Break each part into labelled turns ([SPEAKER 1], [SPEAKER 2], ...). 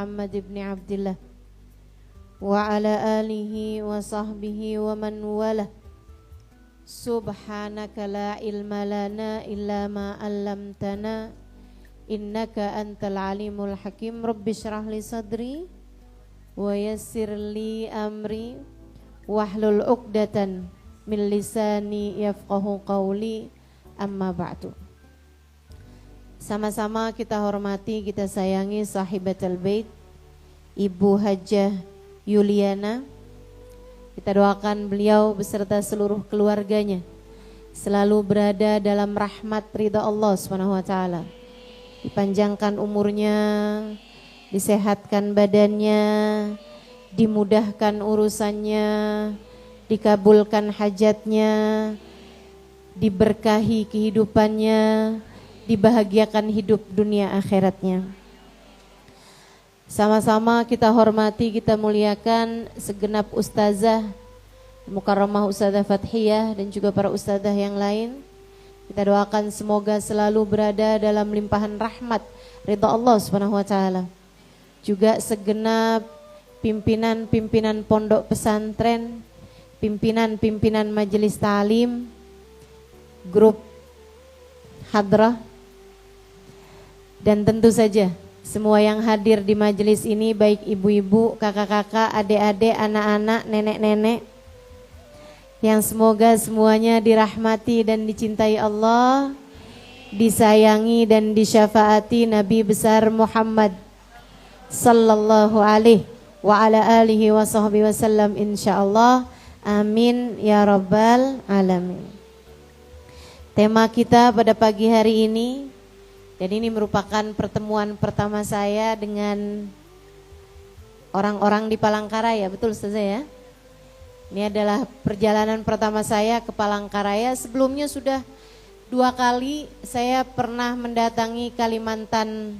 [SPEAKER 1] Muhammad ibn Abdillah wa ala alihi wa sahbihi wa man walah. Subhanaka la ilma lana illa ma 'allamtana innaka antal alimul hakim. Rabbi shrah li sadri wa yassir li amri wahlul 'uqdatan min lisani yafqahu qawli. Amma ba'du. Sama-sama kita hormati, kita sayangi sahibatul bait Ibu Hajjah Yuliana. Kita doakan beliau beserta seluruh keluarganya selalu berada dalam rahmat ridha Allah SWT. Dipanjangkan umurnya, disehatkan badannya, dimudahkan urusannya, dikabulkan hajatnya, diberkahi kehidupannya, dibahagiakan hidup dunia akhiratnya. Sama-sama kita hormati, kita muliakan segenap ustazah Mukarramah Ustazah Fathiyah dan juga para ustazah yang lain. Kita doakan semoga selalu berada dalam limpahan rahmat ridha Allah SWT. Juga segenap pimpinan-pimpinan pondok pesantren, pimpinan-pimpinan majelis ta'lim, grup hadrah, dan tentu saja semua yang hadir di majelis ini, baik ibu-ibu, kakak-kakak, adik-adik, anak-anak, nenek-nenek, yang semoga semuanya dirahmati dan dicintai Allah, disayangi dan disyafaati Nabi besar Muhammad sallallahu alaihi wa ala alihi wa sahbihi wasallam insyaallah. Amin ya rabbal alamin. Tema kita pada pagi hari ini, dan ini merupakan pertemuan pertama saya dengan orang-orang di Palangkaraya, betul Ustazah ya? Ini adalah perjalanan pertama saya ke Palangkaraya. Sebelumnya sudah 2 kali saya pernah mendatangi Kalimantan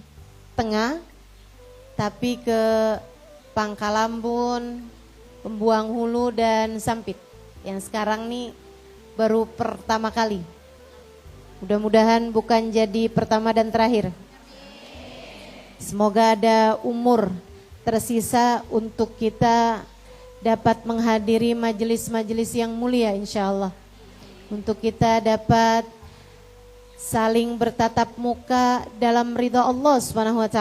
[SPEAKER 1] Tengah, tapi ke Pangkalambun, Pembuang Hulu dan Sampit. Yang sekarang nih baru pertama kali. Mudah-mudahan bukan jadi pertama dan terakhir. Semoga ada umur tersisa untuk kita dapat menghadiri majelis-majelis yang mulia insyaallah. Untuk kita dapat saling bertatap muka dalam ridha Allah SWT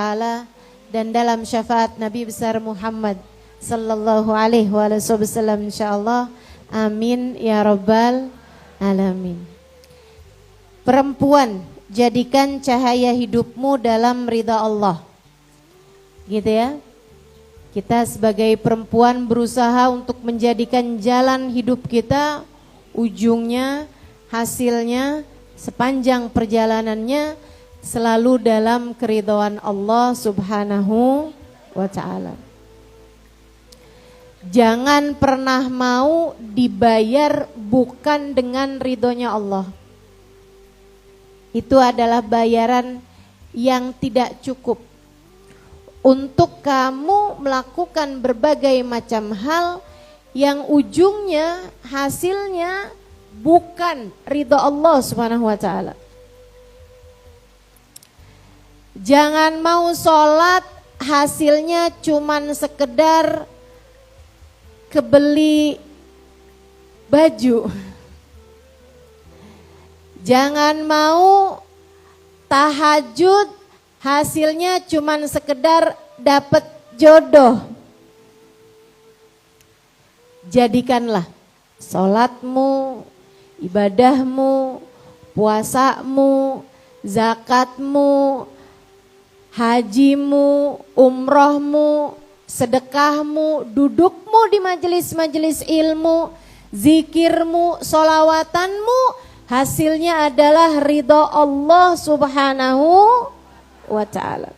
[SPEAKER 1] dan dalam syafaat Nabi besar Muhammad sallallahu alaihi wasallam insyaallah. Amin ya rabbal alamin. Perempuan, jadikan cahaya hidupmu dalam ridha Allah. Gitu ya. Kita sebagai perempuan berusaha untuk menjadikan jalan hidup kita, ujungnya, hasilnya, sepanjang perjalanannya selalu dalam keridhaan Allah Subhanahu wa ta'ala. Jangan pernah mau dibayar bukan dengan ridhonya Allah. Itu adalah bayaran yang tidak cukup untuk kamu melakukan berbagai macam hal yang ujungnya, hasilnya bukan ridha Allah Subhanahu wa ta'ala. Jangan mau sholat hasilnya cuman sekedar kebeli baju. Jangan mau tahajud hasilnya cuman sekedar dapat jodoh. Jadikanlah sholatmu, ibadahmu, puasamu, zakatmu, hajimu, umrohmu, sedekahmu, dudukmu di majelis-majelis ilmu, zikirmu, sholawatanmu, hasilnya adalah ridha Allah Subhanahu wa ta'ala.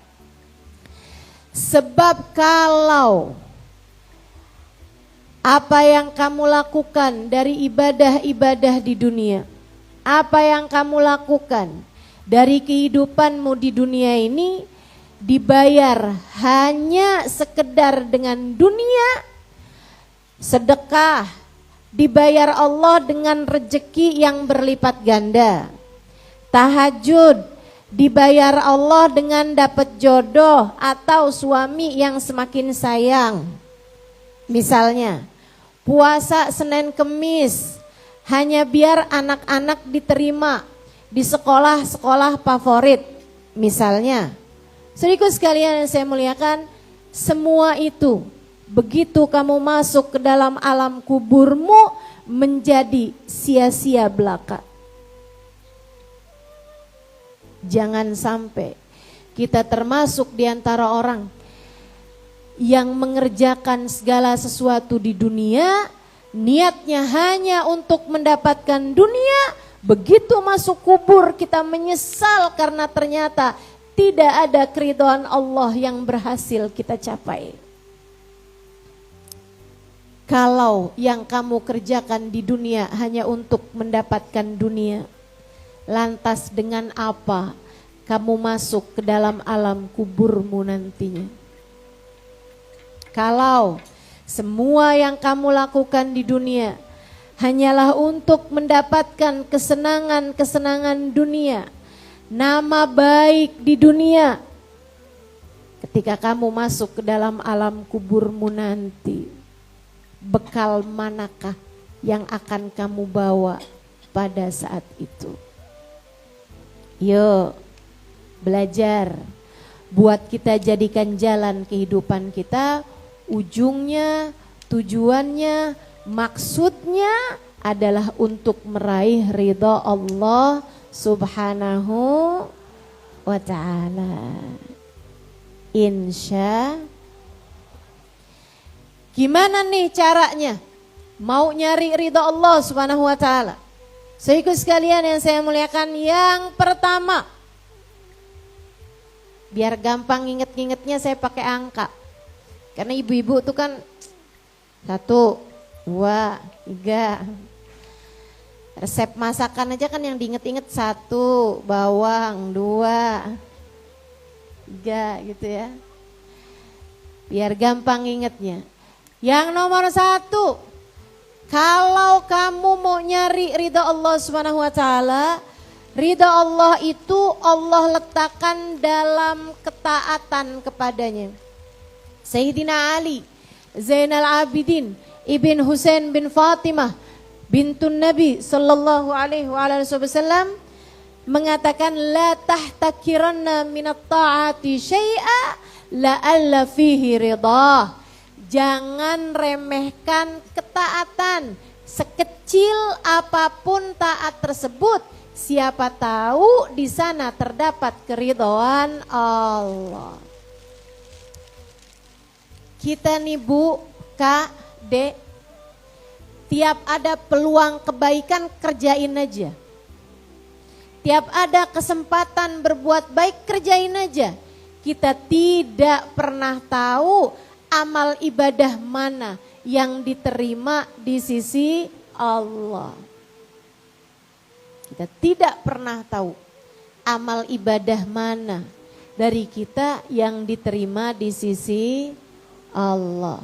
[SPEAKER 1] Sebab kalau apa yang kamu lakukan dari ibadah-ibadah di dunia, apa yang kamu lakukan dari kehidupanmu di dunia ini dibayar hanya sekedar dengan dunia, sedekah dibayar Allah dengan rejeki yang berlipat ganda, tahajud dibayar Allah dengan dapat jodoh atau suami yang semakin sayang. Misalnya, puasa Senin Kemis hanya biar anak-anak diterima di sekolah-sekolah favorit. Misalnya, saudaraku sekalian yang saya muliakan, semua itu begitu kamu masuk ke dalam alam kuburmu menjadi sia-sia belaka. Jangan sampai kita termasuk di antara orang yang mengerjakan segala sesuatu di dunia, niatnya hanya untuk mendapatkan dunia, begitu masuk kubur kita menyesal karena ternyata tidak ada keridhaan Allah yang berhasil kita capai. Kalau yang kamu kerjakan di dunia hanya untuk mendapatkan dunia, lantas dengan apa kamu masuk ke dalam alam kuburmu nantinya? Kalau semua yang kamu lakukan di dunia hanyalah untuk mendapatkan kesenangan-kesenangan dunia, nama baik di dunia, ketika kamu masuk ke dalam alam kuburmu nanti, bekal manakah yang akan kamu bawa pada saat itu? Yuk belajar buat kita jadikan jalan kehidupan kita, ujungnya, tujuannya, maksudnya adalah untuk meraih ridha Allah Subhanahu wa ta'ala. Insya. Gimana nih caranya mau nyari ridha Allah Subhanahu wa ta'ala? Saudaraku sekalian yang saya muliakan, yang pertama, biar gampang inget-ingetnya saya pakai angka. Karena ibu-ibu tuh kan 1, 2, 3. Resep masakan aja kan yang diinget-inget 1, bawang 2, 3 gitu ya. Biar gampang ingetnya. Yang nomor 1, kalau kamu mau nyari ridha Allah Subhanahu wa ta'ala, ridha Allah itu Allah letakkan dalam ketaatan kepadanya. Sayyidina Ali Zainal Abidin Ibn Husain bin Fatimah bintun Nabi sallallahu alaihi wasallam mengatakan, la tahtakiranna minat ta'ati syai'a la'alla fihi ridha. Jangan remehkan ketaatan, sekecil apapun taat tersebut, siapa tahu di sana terdapat keridhaan Allah. Kita nih Bu, Kak, Dek, tiap ada peluang kebaikan kerjain aja. Tiap ada kesempatan berbuat baik kerjain aja. Kita tidak pernah tahu amal ibadah mana yang diterima di sisi Allah. Kita tidak pernah tahu amal ibadah mana dari kita yang diterima di sisi Allah.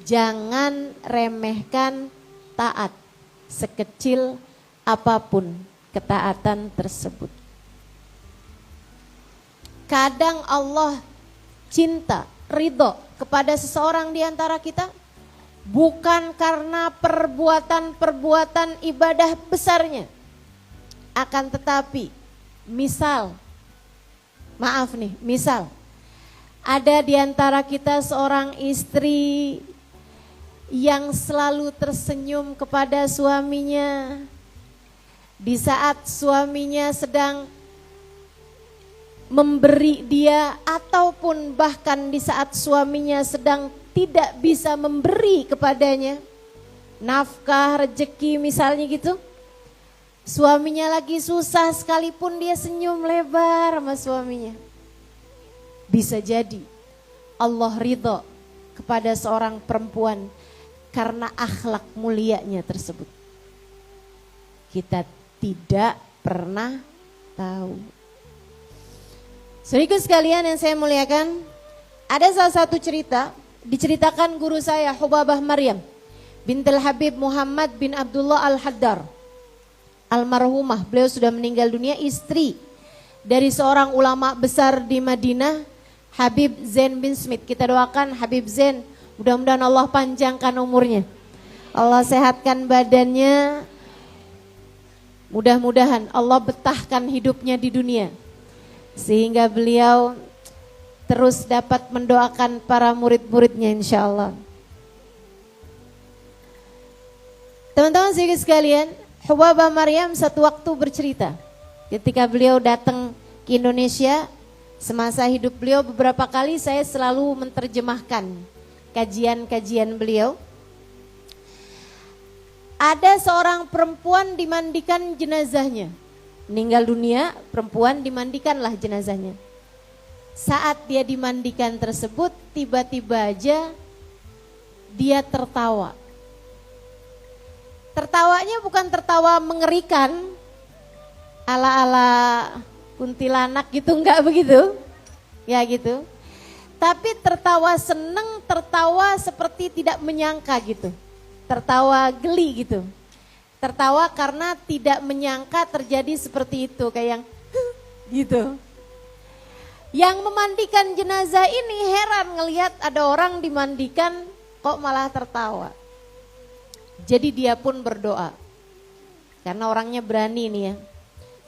[SPEAKER 1] Jangan remehkan taat, sekecil apapun ketaatan tersebut. Kadang Allah cinta, ridho kepada seseorang di antara kita bukan karena perbuatan-perbuatan ibadah besarnya. Akan tetapi, misal ada di antara kita seorang istri yang selalu tersenyum kepada suaminya di saat suaminya sedang memberi dia, ataupun bahkan di saat suaminya sedang tidak bisa memberi kepadanya nafkah, rezeki misalnya gitu. Suaminya lagi susah sekalipun dia senyum lebar sama suaminya. Bisa jadi Allah ridho kepada seorang perempuan karena akhlak mulianya tersebut. Kita tidak pernah tahu. Saudaraku sekalian yang saya muliakan, ada salah satu cerita diceritakan guru saya Hubabah Maryam bintul Habib Muhammad bin Abdullah Al-Haddar almarhumah. Beliau sudah meninggal dunia, istri dari seorang ulama besar di Madinah, Habib Zain bin Smith. Kita doakan Habib Zain, mudah-mudahan Allah panjangkan umurnya, Allah sehatkan badannya, mudah-mudahan Allah betahkan hidupnya di dunia, sehingga beliau terus dapat mendoakan para murid-muridnya insya Allah. Teman-teman sekalian, Hubabah Maryam satu waktu bercerita, ketika beliau datang ke Indonesia, semasa hidup beliau beberapa kali saya selalu menerjemahkan kajian-kajian beliau. Ada seorang perempuan dimandikan jenazahnya, meninggal dunia, perempuan dimandikanlah jenazahnya. Saat dia dimandikan tersebut, tiba-tiba aja dia tertawa. Tertawanya bukan tertawa mengerikan, ala-ala kuntilanak gitu, enggak begitu, ya gitu. Tapi tertawa seneng, tertawa seperti tidak menyangka gitu. Tertawa geli gitu. Tertawa karena tidak menyangka terjadi seperti itu, kayak yang gitu. Yang memandikan jenazah ini heran ngelihat ada orang dimandikan kok malah tertawa. Jadi dia pun berdoa. Karena orangnya berani nih ya.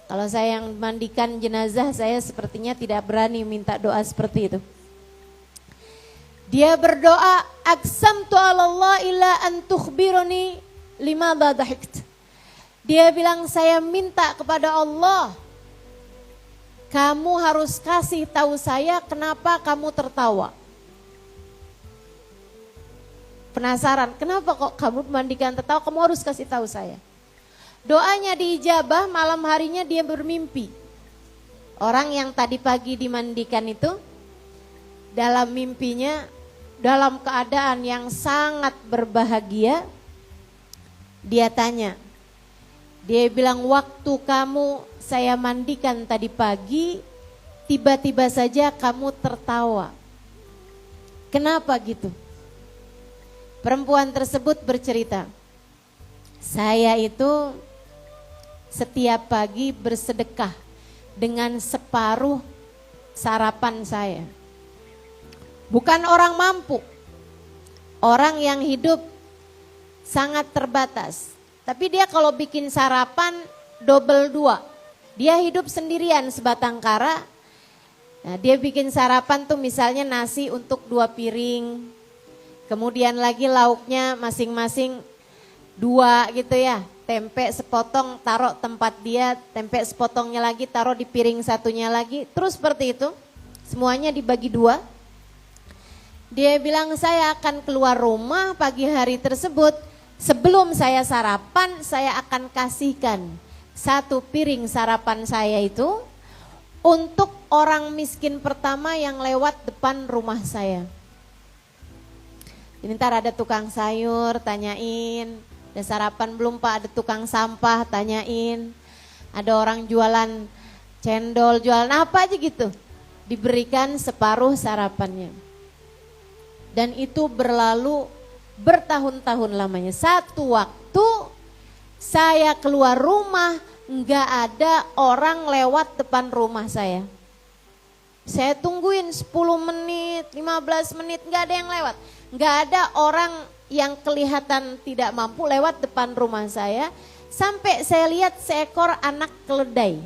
[SPEAKER 1] Kalau saya yang mandikan jenazah, saya sepertinya tidak berani minta doa seperti itu. Dia berdoa, aqsamtu 'ala Allah illa an tukhbiruni lima dhahikta. Dia bilang, saya minta kepada Allah, kamu harus kasih tahu saya kenapa kamu tertawa. Penasaran, kenapa kok kamu memandikan tertawa, kamu harus kasih tahu saya. Doanya diijabah, malam harinya dia bermimpi. Orang yang tadi pagi dimandikan itu, dalam mimpinya, dalam keadaan yang sangat berbahagia, dia tanya, dia bilang, waktu kamu saya mandikan tadi pagi, tiba-tiba saja kamu tertawa. Kenapa gitu? Perempuan tersebut bercerita, saya itu setiap pagi bersedekah dengan separuh sarapan saya. Bukan orang mampu, orang yang hidup sangat terbatas. Tapi dia kalau bikin sarapan double 2. Dia hidup sendirian sebatang kara. Nah, dia bikin sarapan tuh misalnya nasi untuk 2 piring. Kemudian lagi lauknya masing-masing 2 gitu ya. Tempe sepotong taruh tempat dia, tempe sepotongnya lagi taruh di piring satunya lagi. Terus seperti itu, semuanya dibagi 2. Dia bilang, saya akan keluar rumah pagi hari tersebut. Sebelum saya sarapan, saya akan kasihkan 1 piring sarapan saya itu untuk orang miskin pertama yang lewat depan rumah saya. Ini ntar ada tukang sayur, tanyain, ada sarapan belum Pak, ada tukang sampah, tanyain, ada orang jualan cendol, jualan apa aja gitu, diberikan separuh sarapannya. Dan itu berlalu bertahun-tahun lamanya. Satu waktu saya keluar rumah, nggak ada orang lewat depan rumah saya. Saya tungguin 10 menit, 15 menit, nggak ada yang lewat. Nggak ada orang yang kelihatan tidak mampu lewat depan rumah saya. Sampai saya lihat seekor anak keledai.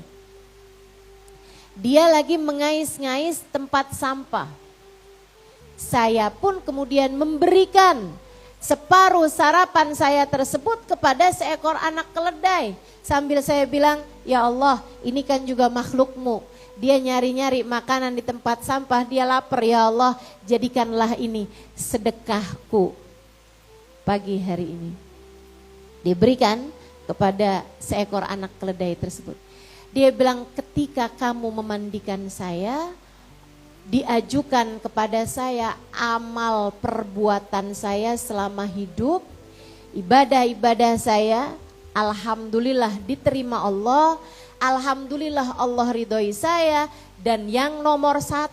[SPEAKER 1] Dia lagi mengais-ngais tempat sampah. Saya pun kemudian memberikan separuh sarapan saya tersebut kepada seekor anak keledai. Sambil saya bilang, ya Allah, ini kan juga makhlukmu. Dia nyari-nyari makanan di tempat sampah, dia lapar, ya Allah, jadikanlah ini sedekahku pagi hari ini. Diberikan kepada seekor anak keledai tersebut. Dia bilang, ketika kamu memandikan saya, diajukan kepada saya amal perbuatan saya selama hidup, ibadah-ibadah saya, alhamdulillah diterima Allah, alhamdulillah Allah ridhoi saya, dan yang nomor 1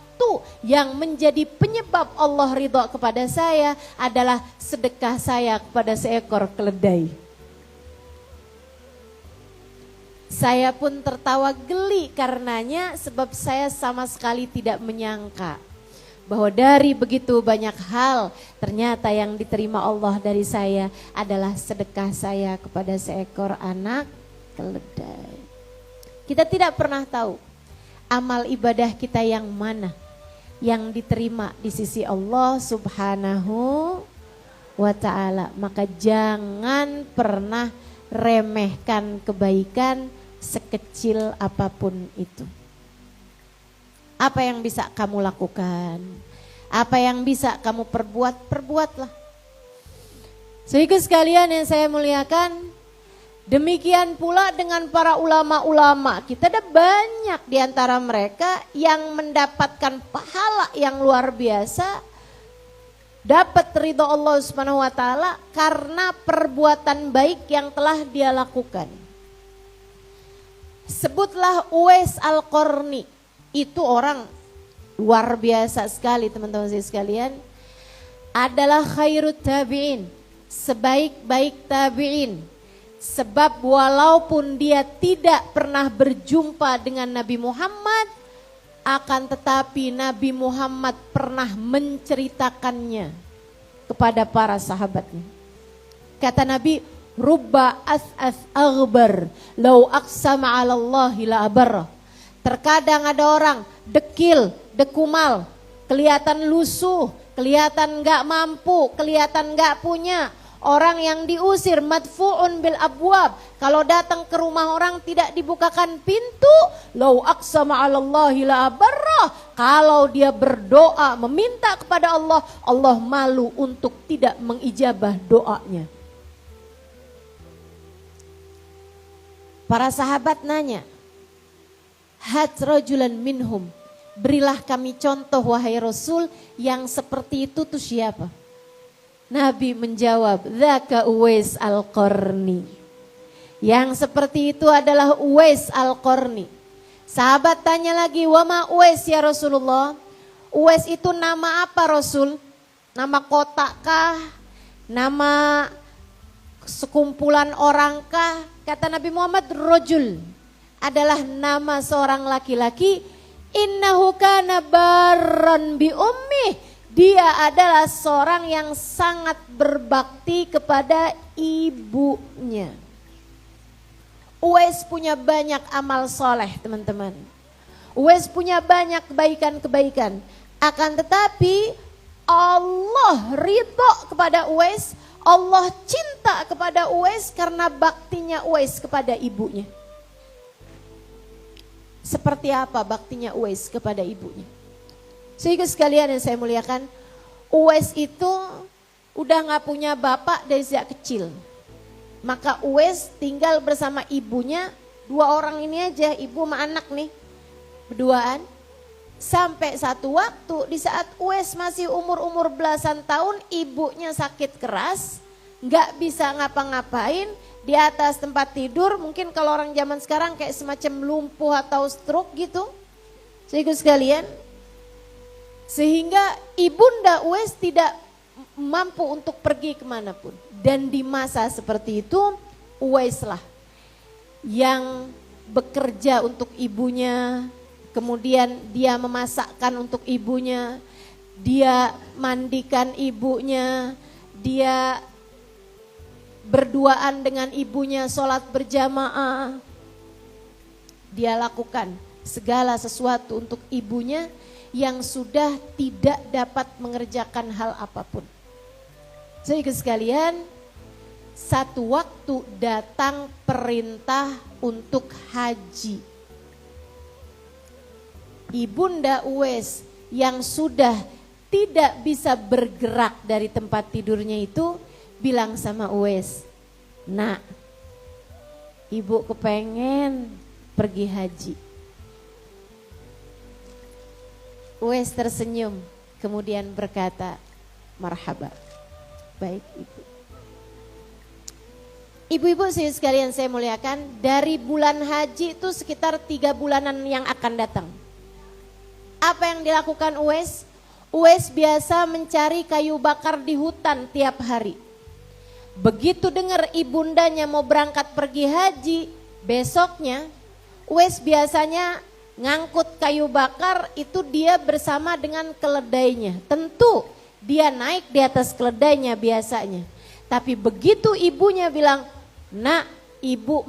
[SPEAKER 1] yang menjadi penyebab Allah ridho kepada saya adalah sedekah saya kepada seekor keledai. Saya pun tertawa geli karenanya sebab saya sama sekali tidak menyangka bahwa dari begitu banyak hal ternyata yang diterima Allah dari saya adalah sedekah saya kepada seekor anak keledai. Kita tidak pernah tahu amal ibadah kita yang mana yang diterima di sisi Allah Subhanahu wa ta'ala. Maka jangan pernah remehkan kebaikan sekecil apapun itu. Apa yang bisa kamu lakukan, apa yang bisa kamu perbuat, perbuatlah. Sehingga sekalian yang saya muliakan, demikian pula dengan para ulama-ulama. Kita ada banyak di antara mereka yang mendapatkan pahala yang luar biasa, dapat ridho Allah Subhanahu wa ta'ala karena perbuatan baik yang telah dia lakukan. Sebutlah Uwais Al-Qarni, itu orang luar biasa sekali teman-teman sekalian, adalah khairut tabi'in, sebaik-baik tabi'in. Sebab walaupun dia tidak pernah berjumpa dengan Nabi Muhammad, akan tetapi Nabi Muhammad pernah menceritakannya kepada para sahabatnya. Kata Nabi, rubba as'as aghbar lau aqsama 'ala Allahi la abarra. Terkadang ada orang dekil, dekumal, kelihatan lusuh, kelihatan enggak mampu, kelihatan enggak punya. Orang yang diusir, madfu'un bil abwab. Kalau datang ke rumah orang tidak dibukakan pintu, lau aqsama 'ala Allahi la abarra. Kalau dia berdoa meminta kepada Allah, Allah malu untuk tidak mengijabah doanya. Para sahabat nanya, hat rajulan minhum, berilah kami contoh wahai Rasul yang seperti itu tuh siapa? Nabi menjawab, dzaka Uwais Al-Qarni. Yang seperti itu adalah Uwais Al-Qarni. Sahabat tanya lagi, wa ma Uwais ya Rasulullah? Uwais itu nama apa Rasul? Nama kota kah? Nama sekumpulan orang kah? Kata Nabi Muhammad, rajul adalah nama seorang laki-laki. Innahu kana barran bi ummih. Dia adalah seorang yang sangat berbakti kepada ibunya. Uwais punya banyak amal soleh teman-teman. Uwais punya banyak kebaikan-kebaikan. Akan tetapi Allah ridho kepada Uwais. Allah cinta kepada Uwais karena baktinya Uwais kepada ibunya. Seperti apa baktinya Uwais kepada ibunya? Sehingga sekalian yang saya muliakan, Uwais itu udah gak punya bapak dari sejak kecil. Maka Uwais tinggal bersama ibunya, 2 orang ini aja, ibu sama anak nih, berduaan. Sampai satu waktu di saat Uwais masih umur belasan tahun, ibunya sakit keras, gak bisa ngapa-ngapain, di atas tempat tidur, mungkin kalau orang zaman sekarang kayak semacam lumpuh atau stroke gitu. Sehingga ibunda Uwais tidak mampu untuk pergi kemanapun. Dan di masa seperti itu, Uwaislah yang bekerja untuk ibunya, kemudian dia memasakkan untuk ibunya, dia mandikan ibunya, dia berduaan dengan ibunya, sholat berjamaah. Dia lakukan segala sesuatu untuk ibunya yang sudah tidak dapat mengerjakan hal apapun. Sehingga sekalian, satu waktu datang perintah untuk haji. Ibunda Uwais yang sudah tidak bisa bergerak dari tempat tidurnya itu bilang sama Uwais, "Nak, ibu kepengen pergi haji." Uwais tersenyum kemudian berkata, "Marhaba." Baik ibu. Ibu-ibu sekalian saya muliakan, dari bulan haji itu sekitar 3 bulanan yang akan datang. Apa yang dilakukan Uwais? Uwais biasa mencari kayu bakar di hutan tiap hari. Begitu dengar ibundanya mau berangkat pergi haji, Besoknya Uwais biasanya ngangkut kayu bakar, itu dia bersama dengan keledainya. Tentu dia naik di atas keledainya biasanya. Tapi begitu ibunya bilang, "Nak, ibu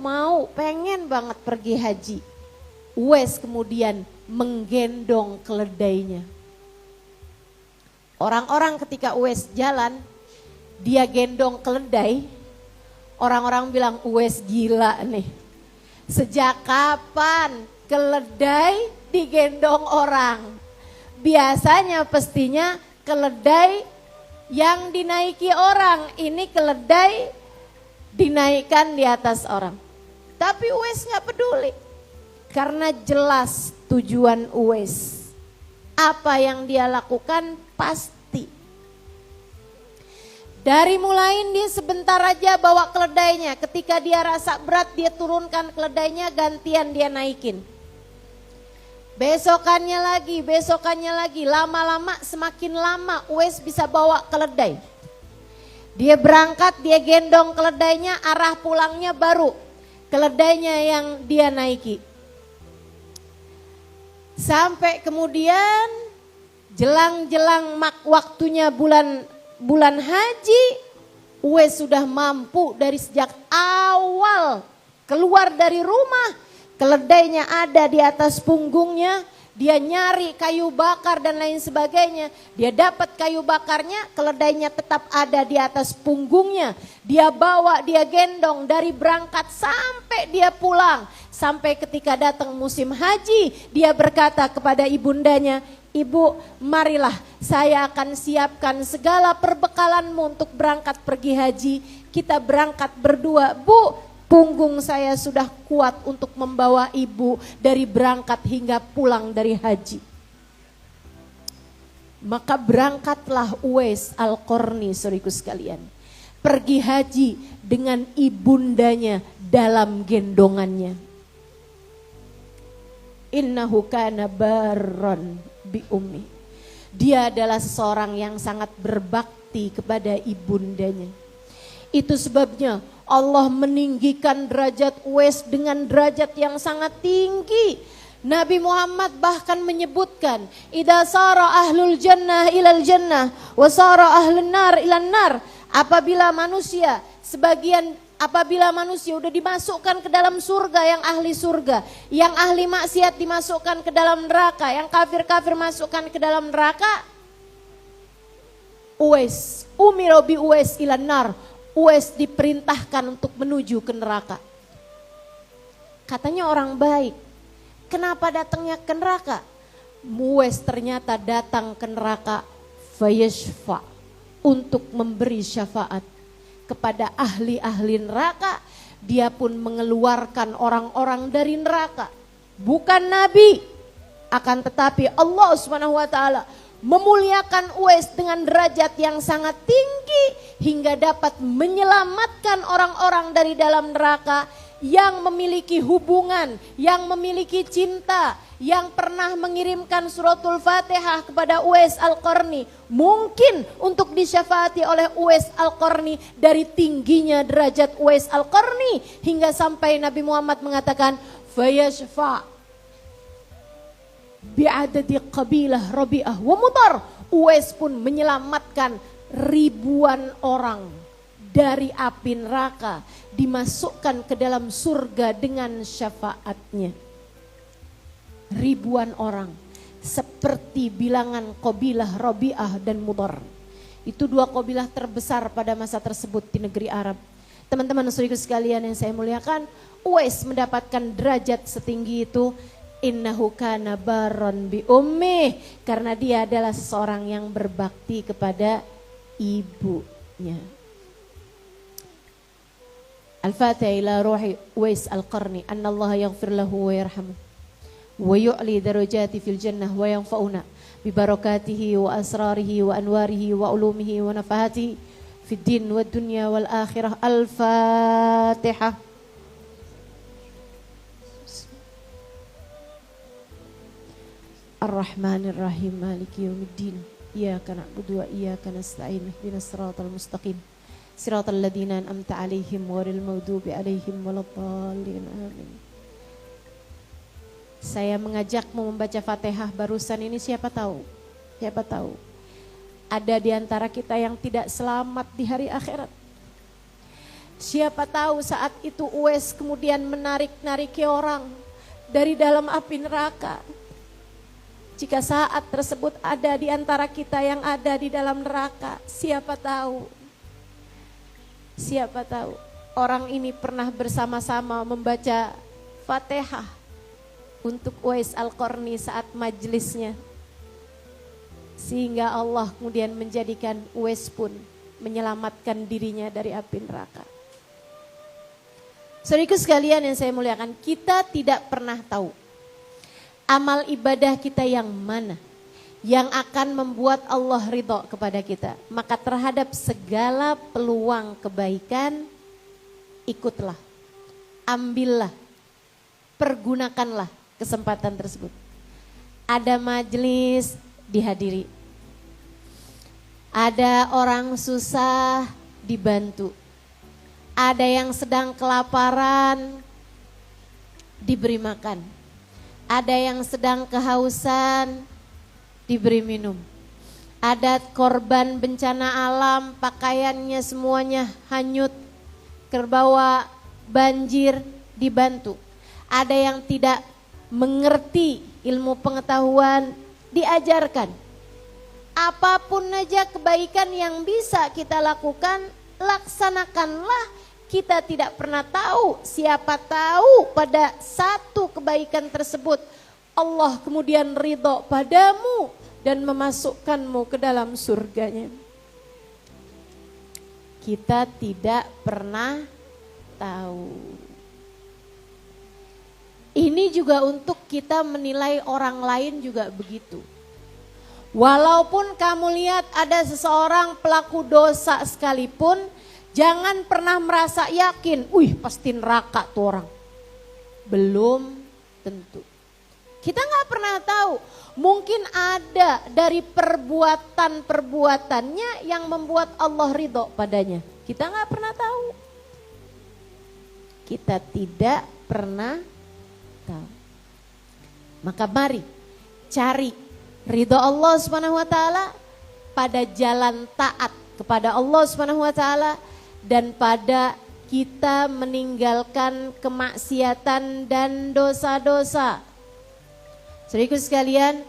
[SPEAKER 1] pengen banget pergi haji." Uwais kemudian menggendong keledainya. Orang-orang ketika Uwais jalan, dia gendong keledai, orang-orang bilang Uwais gila nih. Sejak kapan keledai digendong orang? Biasanya pastinya keledai yang dinaiki orang, ini keledai dinaikkan di atas orang. Tapi Uwais gak peduli, karena jelas tujuan Uwais. Apa yang dia lakukan pasti. Dari mulain dia sebentar aja bawa keledainya, ketika dia rasa berat dia turunkan keledainya, gantian dia naikin. Besokannya lagi, lama-lama semakin lama Uwais bisa bawa keledai. Dia berangkat, dia gendong keledainya, arah pulangnya baru keledainya yang dia naiki. Sampai kemudian jelang-jelang waktunya bulan haji, Uwais sudah mampu dari sejak awal keluar dari rumah, keledainya ada di atas punggungnya, dia nyari kayu bakar dan lain sebagainya, dia dapat kayu bakarnya, keledainya tetap ada di atas punggungnya, dia bawa, dia gendong dari berangkat sampai dia pulang. Sampai ketika datang musim haji, dia berkata kepada ibundanya, "Ibu, marilah saya akan siapkan segala perbekalanmu untuk berangkat pergi haji. Kita berangkat berdua. Bu, punggung saya sudah kuat untuk membawa ibu dari berangkat hingga pulang dari haji." Maka berangkatlah Uwais Al-Qarni, saudaraku sekalian, pergi haji dengan ibundanya dalam gendongannya. Innahu kana barron bi ummi. Dia adalah seseorang yang sangat berbakti kepada ibundanya. Itu sebabnya Allah meninggikan derajat Uwais dengan derajat yang sangat tinggi. Nabi Muhammad bahkan menyebutkan, "Idza sara ahlul jannah ilal jannah wa sara ahlun nar ilan nar." Apabila manusia udah dimasukkan ke dalam surga, yang ahli surga, yang ahli maksiat dimasukkan ke dalam neraka, yang kafir-kafir masukkan ke dalam neraka, Uwais, umiro bi Uwais ilan nar, Uwais diperintahkan untuk menuju ke neraka. Katanya orang baik, kenapa datangnya ke neraka? Uwais ternyata datang ke neraka fayashfa, untuk memberi syafaat kepada ahli-ahli neraka. Dia pun mengeluarkan orang-orang dari neraka. Bukan Nabi, akan tetapi Allah Subhanahu wa taala memuliakan Uwais dengan derajat yang sangat tinggi hingga dapat menyelamatkan orang-orang dari dalam neraka yang memiliki hubungan, yang memiliki cinta, yang pernah mengirimkan suratul Fatihah kepada Uwais Al-Qarni, mungkin untuk disyafaati oleh Uwais Al-Qarni. Dari tingginya derajat Uwais Al-Qarni hingga sampai Nabi Muhammad mengatakan fayashfa bi'adadi qabilah Rabi'ah wa Mudar. Uwais pun menyelamatkan ribuan orang dari api neraka, dimasukkan ke dalam surga dengan syafaatnya. Ribuan orang seperti bilangan qabilah Rabi'ah dan Mudar. Itu dua qabilah terbesar pada masa tersebut di negeri Arab. Teman-teman saudaraku sekalian yang saya muliakan, Uwais mendapatkan derajat setinggi itu, innahu kana barron bi ummi, karena dia adalah seseorang yang berbakti kepada ibunya. Al-Fatihah ila ruhi Uwais Al-Qarni, anna Allah yaghfir lahu wa yarhamu wa yu'li darajati fil jannah wa yanfa'una bi barakatihi wa asrarihi wa anwarihi wa ulumihi wa nafahatihi fid din wad dunya wal akhirah. Al-Fatihah. Ar-Rahmanir Rahim, Maliki Yaumiddin. Iyyaka na'budu wa iyyaka nasta'in. Ihdinas siratal mustaqim. siratal ladzina an'amta 'alaihim ghairil maghdubi alaihim waladdallin. Amin. Saya mengajakmu membaca Fatihah barusan ini, siapa tahu ada di antara kita yang tidak selamat di hari akhirat. Siapa tahu saat itu Uwais kemudian menarik-nariki orang dari dalam api neraka. Jika saat tersebut ada di antara kita yang ada di dalam neraka, siapa tahu orang ini pernah bersama-sama membaca Fatihah untuk Uwais Al-Qarni saat majlisnya. Sehingga Allah kemudian menjadikan Uwais pun menyelamatkan dirinya dari api neraka. Saudaraku sekalian yang saya muliakan, kita tidak pernah tahu amal ibadah kita yang mana yang akan membuat Allah ridho kepada kita. Maka terhadap segala peluang kebaikan, ikutlah, ambillah, pergunakanlah kesempatan tersebut. Ada majelis, dihadiri. Ada orang susah, dibantu. Ada yang sedang kelaparan, diberi makan. Ada yang sedang kehausan, diberi minum. Ada korban bencana alam, pakaiannya semuanya hanyut, terbawa banjir, dibantu. Ada yang tidak mengerti ilmu pengetahuan, diajarkan. Apapun aja kebaikan yang bisa kita lakukan, laksanakanlah. Kita tidak pernah tahu, siapa tahu pada satu kebaikan tersebut Allah kemudian ridho padamu dan memasukkanmu ke dalam surganya. Kita tidak pernah tahu. Ini juga untuk kita menilai orang lain juga begitu. Walaupun kamu lihat ada seseorang pelaku dosa sekalipun, jangan pernah merasa yakin, pasti neraka tuh orang. Belum tentu. Kita nggak pernah tahu, mungkin ada dari perbuatan-perbuatannya yang membuat Allah ridho padanya. Kita nggak pernah tahu. Kita tidak pernah tahu. Maka mari cari ridho Allah Subhanahu wa taala pada jalan taat kepada Allah Subhanahu wa taala dan pada kita meninggalkan kemaksiatan dan dosa-dosa. Saudaraku sekalian,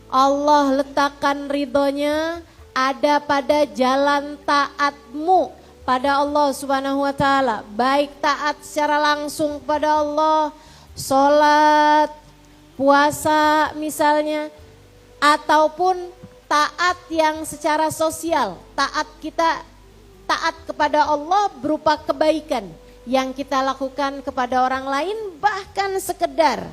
[SPEAKER 1] Allah letakkan ridhonya ada pada jalan taatmu pada Allah Subhanahu wa taala, baik taat secara langsung kepada Allah, sholat, puasa misalnya, ataupun taat yang secara sosial, taat kepada Allah berupa kebaikan yang kita lakukan kepada orang lain, bahkan sekedar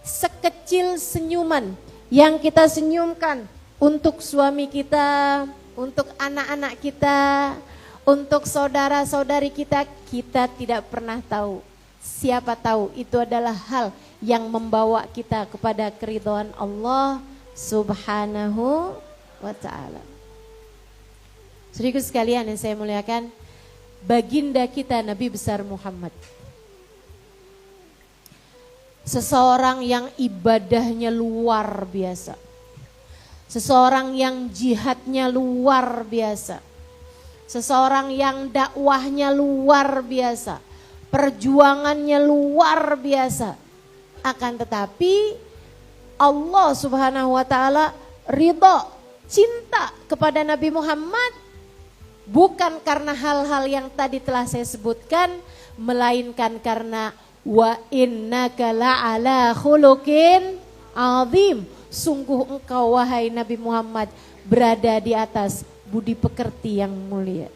[SPEAKER 1] sekecil senyuman yang kita senyumkan untuk suami kita, untuk anak-anak kita, untuk saudara-saudari kita, kita tidak pernah tahu. Siapa tahu itu adalah hal yang membawa kita kepada keridhaan Allah Subhanahu wa ta'ala. Saudaraku sekalian yang saya muliakan, baginda kita Nabi besar Muhammad, seseorang yang ibadahnya luar biasa, seseorang yang jihadnya luar biasa, seseorang yang dakwahnya luar biasa, perjuangannya luar biasa. Akan tetapi Allah Subhanahu wa ta'ala ridho, cinta kepada Nabi Muhammad bukan karena hal-hal yang tadi telah saya sebutkan, melainkan karena wa innaka la'ala khuluqin azim. Sungguh engkau wahai Nabi Muhammad berada di atas budi pekerti yang mulia.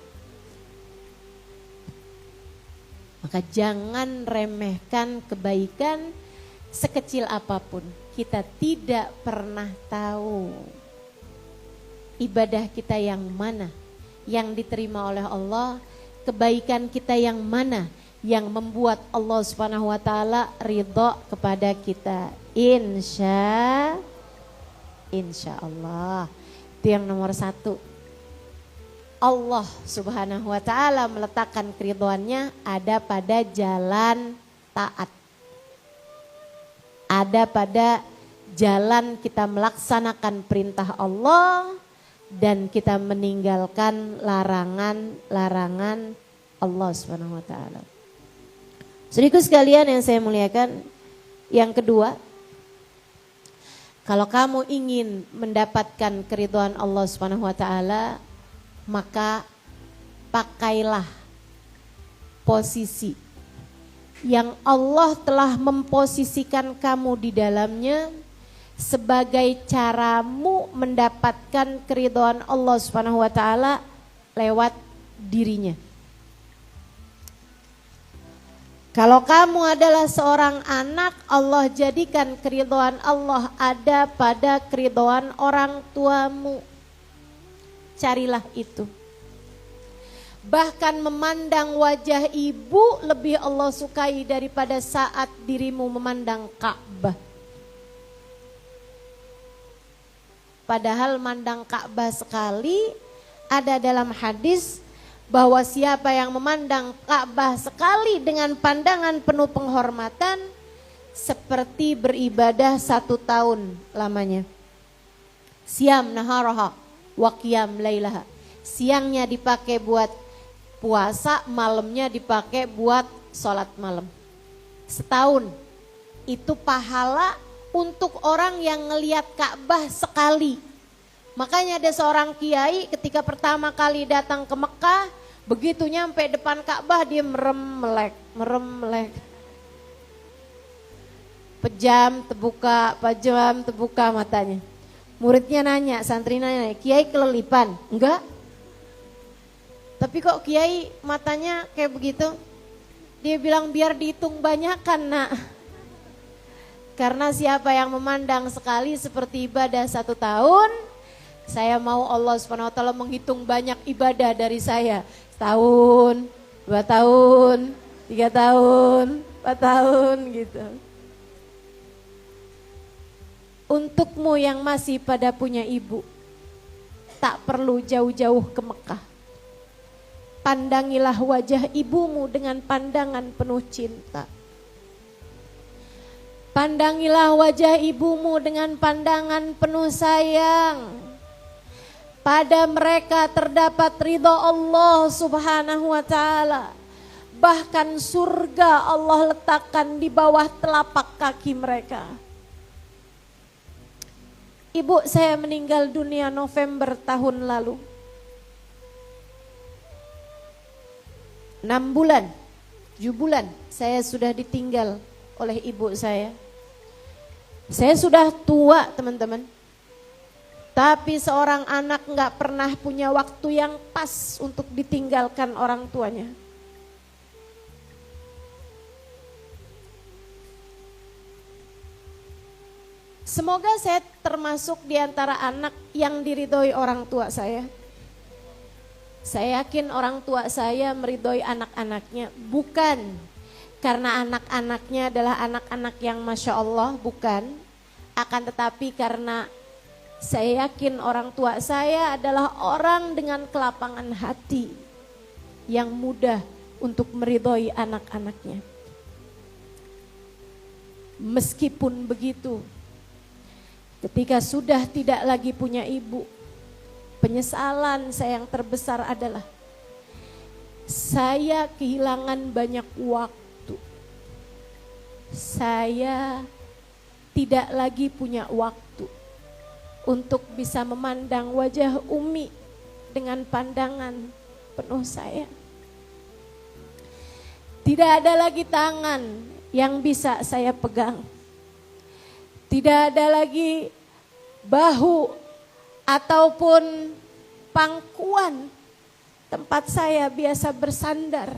[SPEAKER 1] Maka jangan remehkan kebaikan sekecil apapun. Kita tidak pernah tahu ibadah kita yang mana yang diterima oleh Allah, kebaikan kita yang mana yang membuat Allah Subhanahu wa taala ridho kepada kita. Insya Allah. Itu yang nomor satu. Allah Subhanahu wa ta'ala meletakkan keridhoannya ada pada jalan taat. Ada pada jalan kita melaksanakan perintah Allah dan kita meninggalkan larangan-larangan Allah Subhanahu wa ta'ala. Saudaraku sekalian yang saya muliakan, yang kedua, kalau kamu ingin mendapatkan keridhaan Allah Subhanahu wa ta'ala, maka pakailah posisi yang Allah telah memposisikan kamu di dalamnya sebagai caramu mendapatkan keridhaan Allah Subhanahu wa ta'ala lewat dirinya. Kalau kamu adalah seorang anak, Allah jadikan keridhaan Allah ada pada keridhaan orang tuamu. Carilah itu. Bahkan memandang wajah ibu lebih Allah sukai daripada saat dirimu memandang Ka'bah. Padahal mandang Ka'bah sekali, ada dalam hadis bahwa siapa yang memandang Ka'bah sekali dengan pandangan penuh penghormatan seperti beribadah 1 tahun lamanya. Siam naharaha wa qiyam lailaha. Siangnya dipakai buat puasa, malamnya dipakai buat sholat malam. Setahun. Itu pahala untuk orang yang ngelihat Ka'bah sekali. Makanya ada seorang kiai ketika pertama kali datang ke Mekah, begitu nyampe depan Ka'bah dia merem melek. Pejam terbuka matanya. Muridnya nanya, santri nanya, Kiai kelelipan? Enggak. Tapi kok Kiai matanya kayak begitu? Dia bilang biar dihitung banyakan nak. Karena siapa yang memandang sekali seperti ibadah 1 tahun, saya mau Allah Subhanahu wa ta'ala menghitung banyak ibadah dari saya. 1 tahun, 2 tahun, 3 tahun, 4 tahun gitu. Untukmu yang masih pada punya ibu, tak perlu jauh-jauh ke Mekah. Pandangilah wajah ibumu dengan pandangan penuh cinta. Pandangilah wajah ibumu dengan pandangan penuh sayang. Pada mereka terdapat ridha Allah Subhanahu wa ta'ala. Bahkan surga Allah letakkan di bawah telapak kaki mereka. Ibu saya meninggal dunia November tahun lalu. 6 bulan, 7 bulan saya sudah ditinggal oleh ibu saya. Saya sudah tua teman-teman. Tapi seorang anak gak pernah punya waktu yang pas untuk ditinggalkan orang tuanya. Semoga saya termasuk di antara anak yang diridhoi orang tua saya. Saya yakin orang tua saya meridhoi anak-anaknya, bukan karena anak-anaknya adalah anak-anak yang Masya Allah, bukan. Akan tetapi karena saya yakin orang tua saya adalah orang dengan kelapangan hati yang mudah untuk meridhoi anak-anaknya. Meskipun begitu, ketika sudah tidak lagi punya ibu, penyesalan saya yang terbesar adalah saya kehilangan banyak waktu. Saya tidak lagi punya waktu untuk bisa memandang wajah Umi dengan pandangan penuh sayang. Tidak ada lagi tangan yang bisa saya pegang. Tidak ada lagi bahu ataupun pangkuan tempat saya biasa bersandar.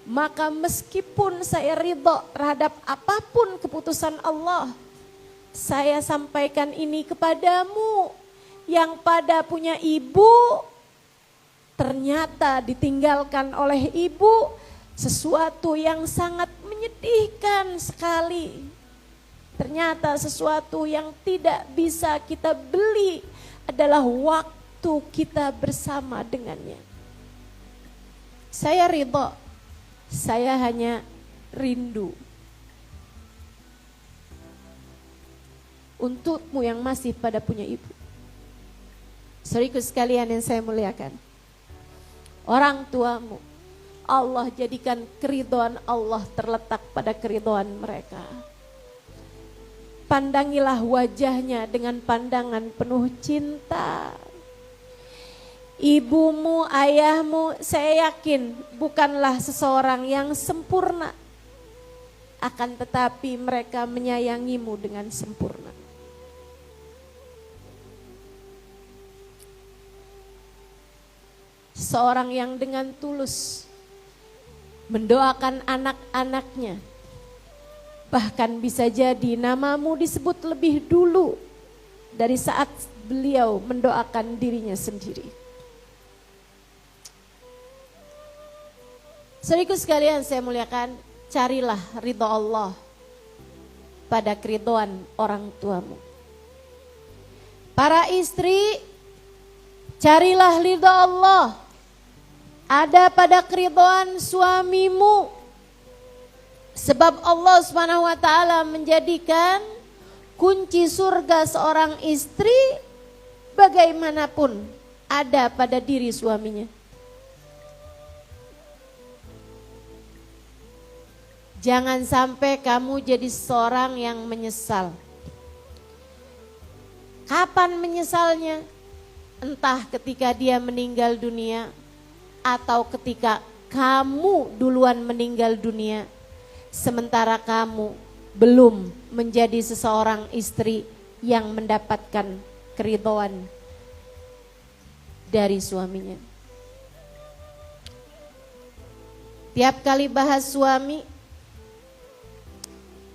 [SPEAKER 1] Maka meskipun saya ridho terhadap apapun keputusan Allah, saya sampaikan ini kepadamu yang pada punya ibu, ternyata ditinggalkan oleh ibu, sesuatu yang sangat menyedihkan sekali. Ternyata sesuatu yang tidak bisa kita beli adalah waktu waktu kita bersama dengannya. Saya ridho, saya hanya rindu untukmu yang masih pada punya ibu. Saudaraku sekalian yang saya muliakan, orang tuamu, Allah jadikan keridhaan Allah terletak pada keridhaan mereka. Pandangilah wajahnya dengan pandangan penuh cinta. Ibumu, ayahmu, saya yakin bukanlah seseorang yang sempurna. Akan tetapi mereka menyayangimu dengan sempurna. Seorang yang dengan tulus mendoakan anak-anaknya, bahkan bisa jadi namamu disebut lebih dulu dari saat beliau mendoakan dirinya sendiri. Saudaraku sekalian saya muliakan, carilah ridha Allah pada keridhaan orang tuamu. Para istri, carilah ridha Allah ada pada keridhaan suamimu. Sebab Allah Subhanahu wa taala menjadikan kunci surga seorang istri bagaimanapun ada pada diri suaminya. Jangan sampai kamu jadi seorang yang menyesal. Kapan menyesalnya? Entah ketika dia meninggal dunia atau ketika kamu duluan meninggal dunia, sementara kamu belum menjadi seseorang istri yang mendapatkan keridhaan dari suaminya. Tiap kali bahas suami,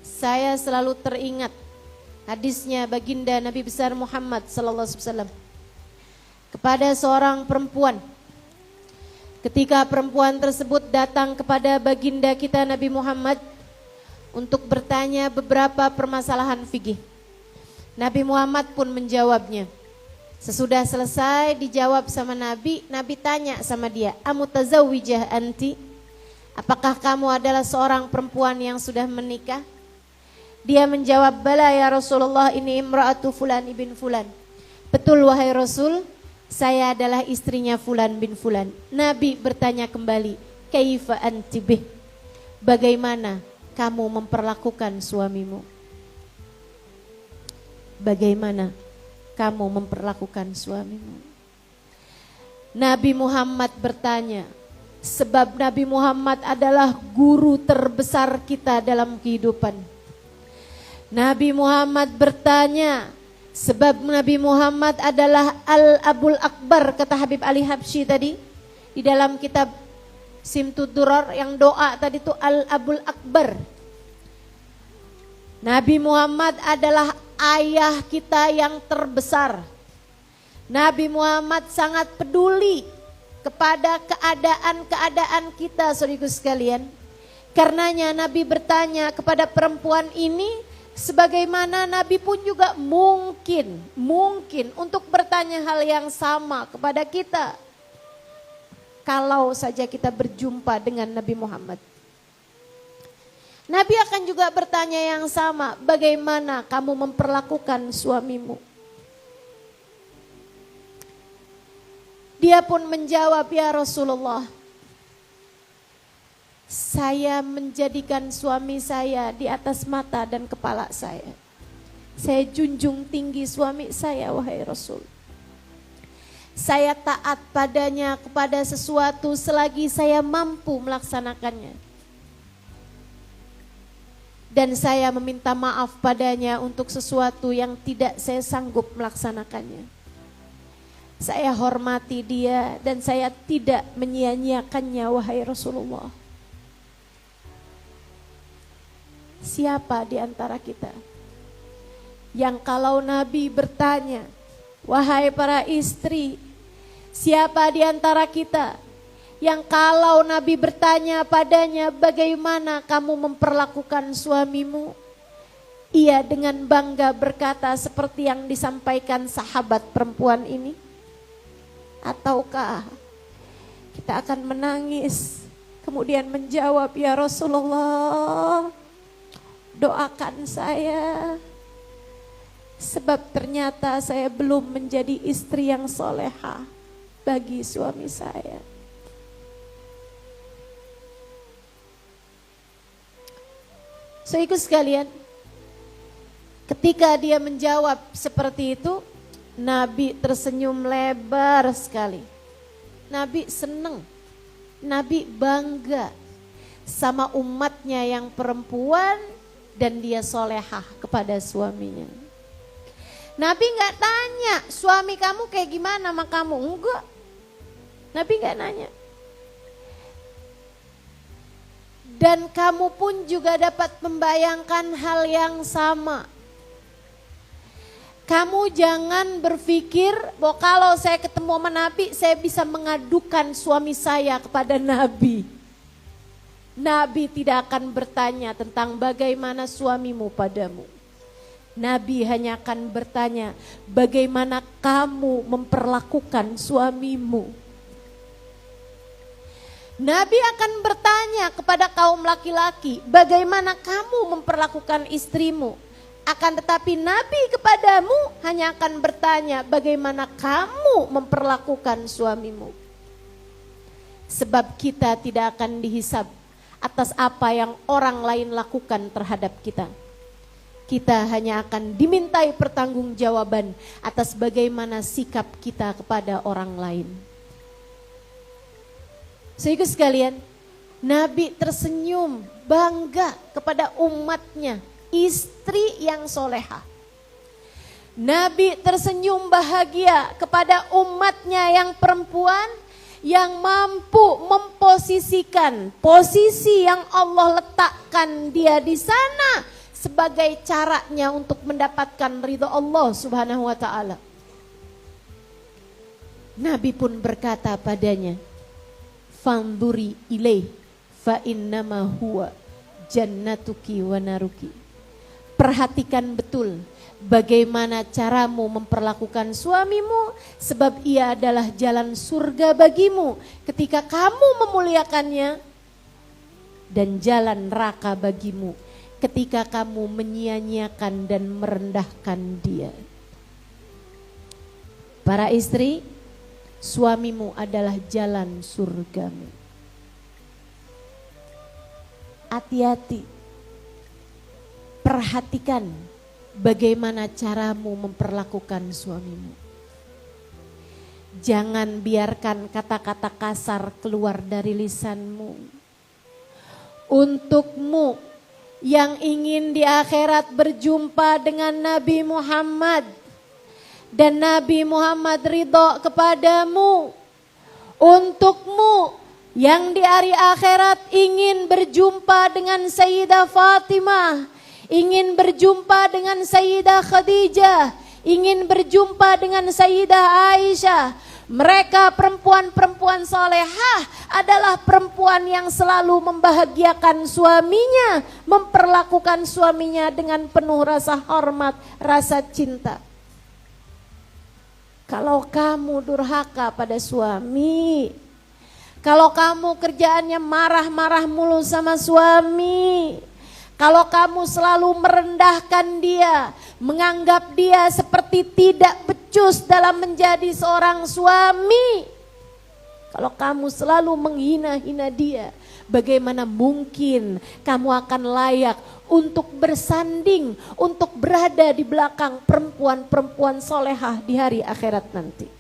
[SPEAKER 1] saya selalu teringat hadisnya baginda Nabi besar Muhammad sallallahu alaihi wasallam kepada seorang perempuan. Ketika perempuan tersebut datang kepada baginda kita Nabi Muhammad untuk bertanya beberapa permasalahan fikih, Nabi Muhammad pun menjawabnya. Sesudah selesai dijawab sama Nabi, Nabi tanya sama dia, "Amutazawwijah anti?" Apakah kamu adalah seorang perempuan yang sudah menikah? Dia menjawab, "Bala ya Rasulullah, ini imra'atu fulan ibn fulan." Betul wahai Rasul, saya adalah istrinya fulan bin fulan. Nabi bertanya kembali, "Kaifa anti bih?" Bagaimana kamu memperlakukan suamimu? Bagaimana kamu memperlakukan suamimu? Nabi Muhammad bertanya, sebab Nabi Muhammad adalah guru terbesar kita dalam kehidupan. Nabi Muhammad bertanya, sebab Nabi Muhammad adalah Al-Abul Akbar, kata Habib Ali Habsyi tadi di dalam kitab Simtud Durar, yang doa tadi itu Al-Abul Akbar. Nabi Muhammad adalah ayah kita yang terbesar. Nabi Muhammad sangat peduli kepada keadaan-keadaan kita, saudaraku sekalian. Karenanya Nabi bertanya kepada perempuan ini, sebagaimana Nabi pun juga mungkin untuk bertanya hal yang sama kepada kita kalau saja kita berjumpa dengan Nabi Muhammad. Nabi akan juga bertanya yang sama, bagaimana kamu memperlakukan suamimu? Dia pun menjawab, ya Rasulullah, saya menjadikan suami saya di atas mata dan kepala saya. Saya junjung tinggi suami saya, wahai Rasul. Saya taat padanya kepada sesuatu selagi saya mampu melaksanakannya. Dan saya meminta maaf padanya untuk sesuatu yang tidak saya sanggup melaksanakannya. Saya hormati dia dan saya tidak menyia-nyiakannya, wahai Rasulullah. Siapa di antara kita yang kalau Nabi bertanya, wahai para istri, siapa di antara kita yang kalau Nabi bertanya padanya, bagaimana kamu memperlakukan suamimu? Ia dengan bangga berkata seperti yang disampaikan sahabat perempuan ini. Ataukah kita akan menangis kemudian menjawab, ya Rasulullah, doakan saya, sebab ternyata saya belum menjadi istri yang solehah bagi suami saya. Saudaraku sekalian, ketika dia menjawab seperti itu, Nabi tersenyum lebar sekali. Nabi senang, Nabi bangga sama umatnya yang perempuan dan dia solehah kepada suaminya. Nabi gak tanya, suami kamu kayak gimana sama kamu? Enggak, Nabi gak nanya. Dan kamu pun juga dapat membayangkan hal yang sama. Kamu jangan berpikir bahwa kalau saya ketemu sama Nabi, saya bisa mengadukan suami saya kepada Nabi. Nabi tidak akan bertanya tentang bagaimana suamimu padamu. Nabi hanya akan bertanya, bagaimana kamu memperlakukan suamimu. Nabi akan bertanya kepada kaum laki-laki, bagaimana kamu memperlakukan istrimu. Akan tetapi Nabi kepadamu hanya akan bertanya, bagaimana kamu memperlakukan suamimu. Sebab kita tidak akan dihisab atas apa yang orang lain lakukan terhadap kita. Kita hanya akan dimintai pertanggungjawaban atas bagaimana sikap kita kepada orang lain. Saudaraku sekalian, Nabi tersenyum bangga kepada umatnya, istri yang solehah. Nabi tersenyum bahagia kepada umatnya yang perempuan yang mampu memposisikan posisi yang Allah letakkan dia di sana sebagai caranya untuk mendapatkan ridho Allah Subhanahu wa taala. Nabi pun berkata padanya, "Fanduri ilaih fa innama huwa jannatuki wa naruki." Perhatikan betul bagaimana caramu memperlakukan suamimu, sebab ia adalah jalan surga bagimu ketika kamu memuliakannya, dan jalan neraka bagimu ketika kamu menyia-nyiakan dan merendahkan dia. Para istri, suamimu adalah jalan surgamu. Hati-hati. Perhatikan bagaimana caramu memperlakukan suamimu. Jangan biarkan kata-kata kasar keluar dari lisanmu. Untukmu yang ingin di akhirat berjumpa dengan Nabi Muhammad dan Nabi Muhammad ridho kepadamu. Untukmu yang di hari akhirat ingin berjumpa dengan Sayyidah Fatimah, ingin berjumpa dengan Sayyidah Khadijah, ingin berjumpa dengan Sayyidah Aisyah. Mereka perempuan-perempuan solehah adalah perempuan yang selalu membahagiakan suaminya, memperlakukan suaminya dengan penuh rasa hormat, rasa cinta. Kalau kamu durhaka pada suami, kalau kamu kerjaannya marah-marah mulu sama suami, kalau kamu selalu merendahkan dia, menganggap dia seperti tidak becus dalam menjadi seorang suami, kalau kamu selalu menghina-hina dia, bagaimana mungkin kamu akan layak untuk bersanding, untuk berada di belakang perempuan-perempuan solehah di hari akhirat nanti.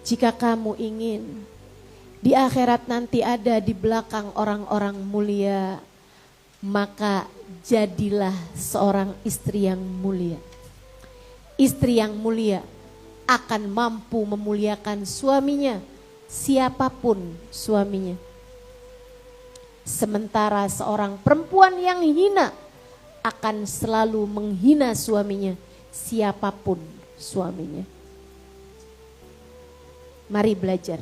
[SPEAKER 1] Jika kamu ingin di akhirat nanti ada di belakang orang-orang mulia, maka jadilah seorang istri yang mulia. Istri yang mulia akan mampu memuliakan suaminya, siapapun suaminya. Sementara seorang perempuan yang hina akan selalu menghina suaminya, siapapun suaminya. Mari belajar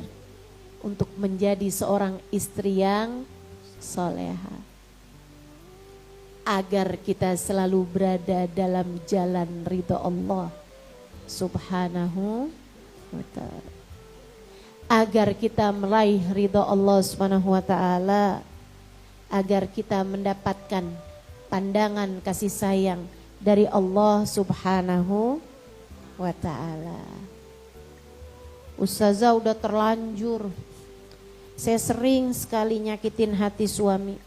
[SPEAKER 1] untuk menjadi seorang istri yang solehah. agar kita selalu berada dalam jalan ridha Allah Subhanahu wa ta'ala. Agar kita meraih ridha Allah Subhanahu wa ta'ala, agar kita mendapatkan pandangan kasih sayang dari Allah Subhanahu wa ta'ala. Ustazah udah terlanjur. Saya sering sekali nyakitin hati suami.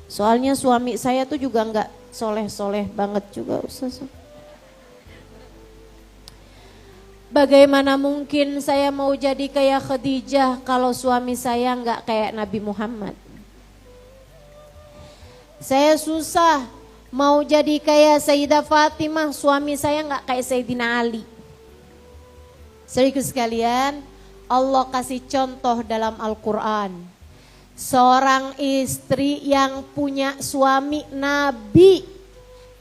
[SPEAKER 1] Soalnya suami saya tuh juga enggak soleh-soleh banget juga Ustazah. Bagaimana mungkin saya mau jadi kayak Khadijah kalau suami saya enggak kayak Nabi Muhammad. Saya susah mau jadi kayak Sayyidah Fatimah, suami saya enggak kayak Sayyidina Ali. Serius sekalian, Allah kasih contoh dalam Al-Quran. Seorang istri yang punya suami Nabi,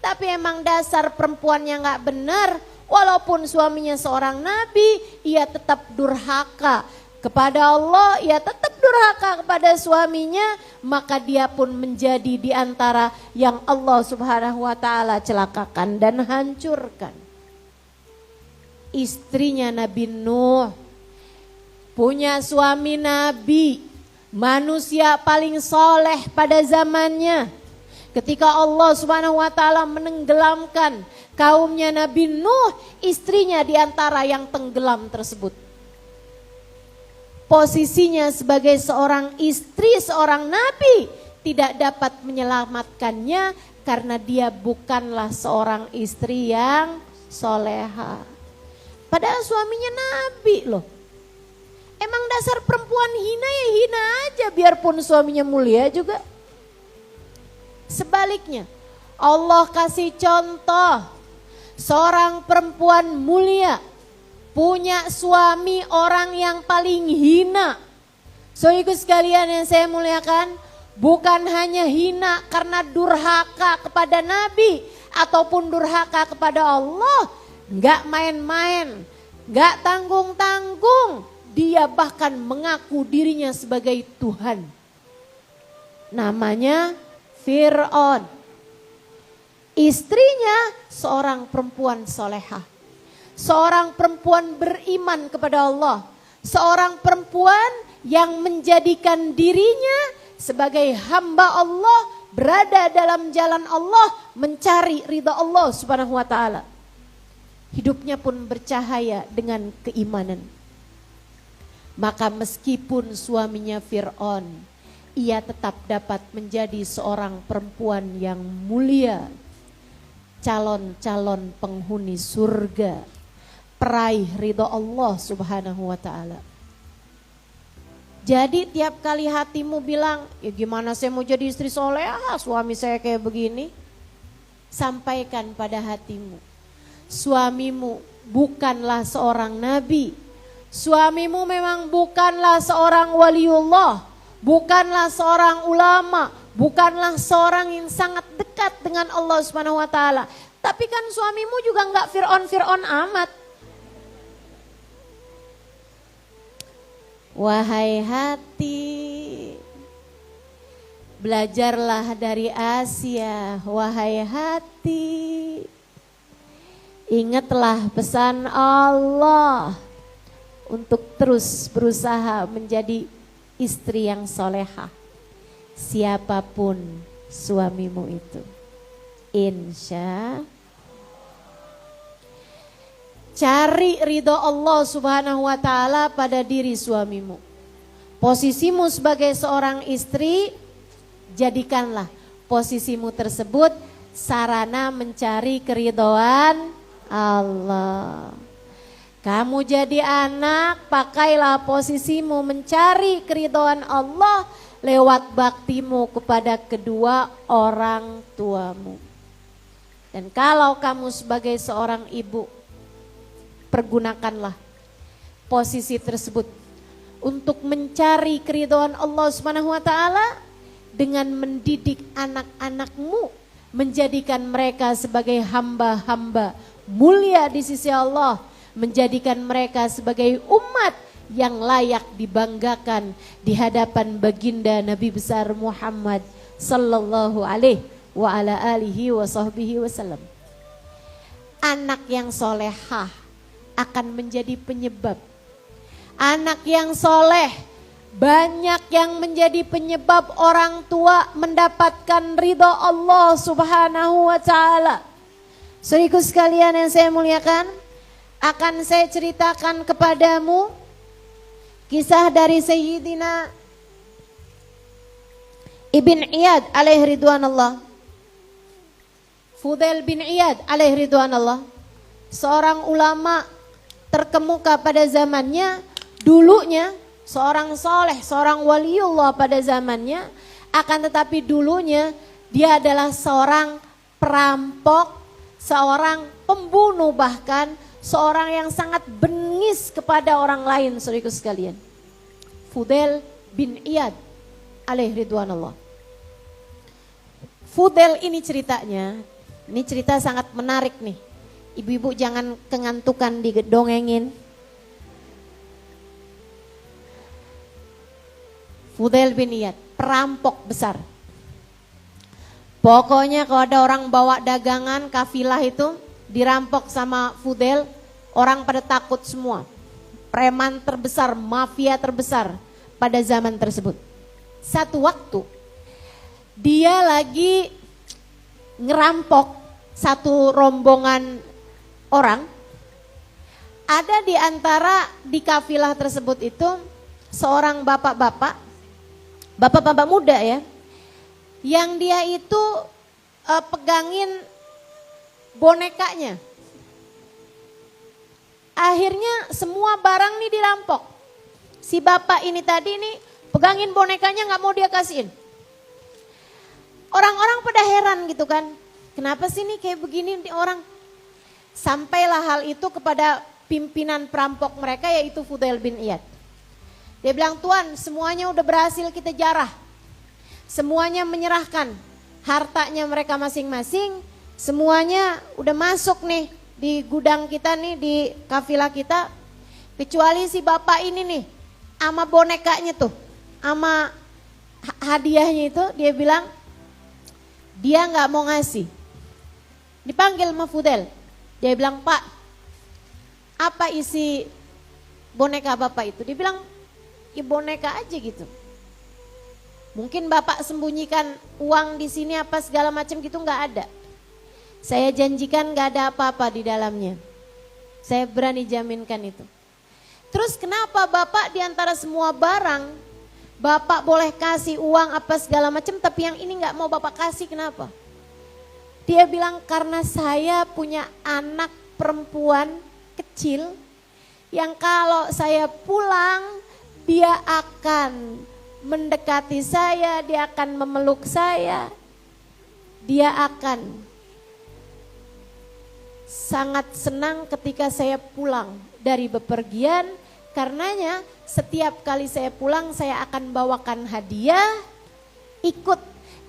[SPEAKER 1] tapi emang dasar perempuannya enggak benar. Walaupun suaminya seorang nabi, ia tetap durhaka kepada Allah, ia tetap durhaka kepada suaminya, maka dia pun menjadi di antara yang Allah Subhanahu wa ta'ala celakakan dan hancurkan. Istrinya Nabi Nuh, punya suami nabi, manusia paling soleh pada zamannya. Ketika Allah Subhanahu wa ta'ala menenggelamkan kaumnya Nabi Nuh, istrinya di antara yang tenggelam tersebut. Posisinya sebagai seorang istri, seorang nabi, tidak dapat menyelamatkannya karena dia bukanlah seorang istri yang soleha. Padahal suaminya nabi loh. Emang dasar perempuan hina ya hina aja, biarpun suaminya mulia juga. Sebaliknya, Allah kasih contoh seorang perempuan mulia punya suami orang yang paling hina. Saudaraku sekalian yang saya muliakan, bukan hanya hina karena durhaka kepada Nabi ataupun durhaka kepada Allah, enggak main-main, enggak tanggung-tanggung, dia bahkan mengaku dirinya sebagai Tuhan. Namanya Fir'aun. Istrinya seorang perempuan solehah, seorang perempuan beriman kepada Allah, seorang perempuan yang menjadikan dirinya sebagai hamba Allah, berada dalam jalan Allah, mencari ridha Allah Subhanahu wa ta'ala. Hidupnya pun bercahaya dengan keimanan. Maka meskipun suaminya Fir'aun, ia tetap dapat menjadi seorang perempuan yang mulia, calon-calon penghuni surga, peraih ridha Allah Subhanahu wa ta'ala. Jadi tiap kali hatimu bilang, ya gimana saya mau jadi istri solehah, suami saya kayak begini, sampaikan pada hatimu, suamimu bukanlah seorang nabi, suamimu memang bukanlah seorang waliullah, bukanlah seorang ulama, bukanlah seorang yang sangat dekat dengan Allah Subhanahu wa ta'ala. Tapi kan suamimu juga enggak Fir'aun amat. Wahai hati, belajarlah dari Asia. Wahai hati, ingatlah pesan Allah untuk terus berusaha menjadi istri yang solehah, siapapun suamimu itu. Insya cari ridho Allah Subhanahu wa ta'ala pada diri suamimu. Posisimu sebagai seorang istri, jadikanlah posisimu tersebut sarana mencari keridhaan Allah. Kamu jadi anak, pakailah posisimu mencari keridhaan Allah lewat baktimu kepada kedua orang tuamu. Dan kalau kamu sebagai seorang ibu, pergunakanlah posisi tersebut untuk mencari keridhaan Allah Subhanahu wa ta'ala dengan mendidik anak-anakmu, menjadikan mereka sebagai hamba-hamba mulia di sisi Allah, menjadikan mereka sebagai umat yang layak dibanggakan di hadapan baginda Nabi besar Muhammad sallallahu alaihi wa ala alihi wa sahbihi wasallam. Anak yang solehah akan menjadi penyebab. Anak yang soleh banyak yang menjadi penyebab orang tua mendapatkan ridha Allah subhanahu wa ta'ala. Saudaraku sekalian yang saya muliakan, akan saya ceritakan kepadamu kisah dari Sayyidina Ibn Iyad alaihi ridwanallah. Fudail bin Iyad alaihi ridwanallah, seorang ulama terkemuka pada zamannya, dulunya seorang soleh, seorang waliullah pada zamannya, akan tetapi dulunya dia adalah seorang perampok, seorang pembunuh, bahkan seorang yang sangat bengis kepada orang lain, saudaraku sekalian. Fudail bin Iyad alaihi ridwanallah. Fudail ini ceritanya, ini cerita sangat menarik nih. Ibu-ibu jangan kengantukan didongengin. Fudail bin Iyad, perampok besar. Pokoknya kalau ada orang bawa dagangan, kafilah itu dirampok sama Fudail, orang pada takut semua. Preman terbesar, mafia terbesar pada zaman tersebut. Satu waktu dia lagi ngerampok satu rombongan orang. Ada di antara di kafilah tersebut itu seorang bapak-bapak muda ya, yang dia itu pegangin bonekanya. Akhirnya semua barang nih dirampok. Si bapak ini tadi nih pegangin bonekanya, nggak mau dia kasihin. Orang-orang pada heran gitu kan, kenapa sih nih kayak begini orang? Sampailah hal itu kepada pimpinan perampok mereka, yaitu Fudail bin Iyad. Dia bilang, Tuan, semuanya udah berhasil kita jarah. Semuanya menyerahkan hartanya mereka masing-masing. Semuanya udah masuk nih di gudang kita nih, di kafilah kita. Kecuali si bapak ini nih, sama bonekanya tuh, sama hadiahnya itu, dia bilang, dia gak mau ngasih. Dipanggil sama Fudail. Dia bilang, Pak, apa isi boneka bapak itu? Dia bilang, ya boneka aja gitu. Mungkin bapak sembunyikan uang di sini apa segala macam gitu, nggak ada. Saya janjikan nggak ada apa-apa di dalamnya. Saya berani jaminkan itu. Terus kenapa bapak di antara semua barang, bapak boleh kasih uang apa segala macam, tapi yang ini nggak mau bapak kasih, kenapa? Dia bilang, karena saya punya anak perempuan kecil yang kalau saya pulang dia akan mendekati saya, dia akan memeluk saya, dia akan sangat senang ketika saya pulang dari bepergian. Karenanya setiap kali saya pulang saya akan bawakan hadiah, ikut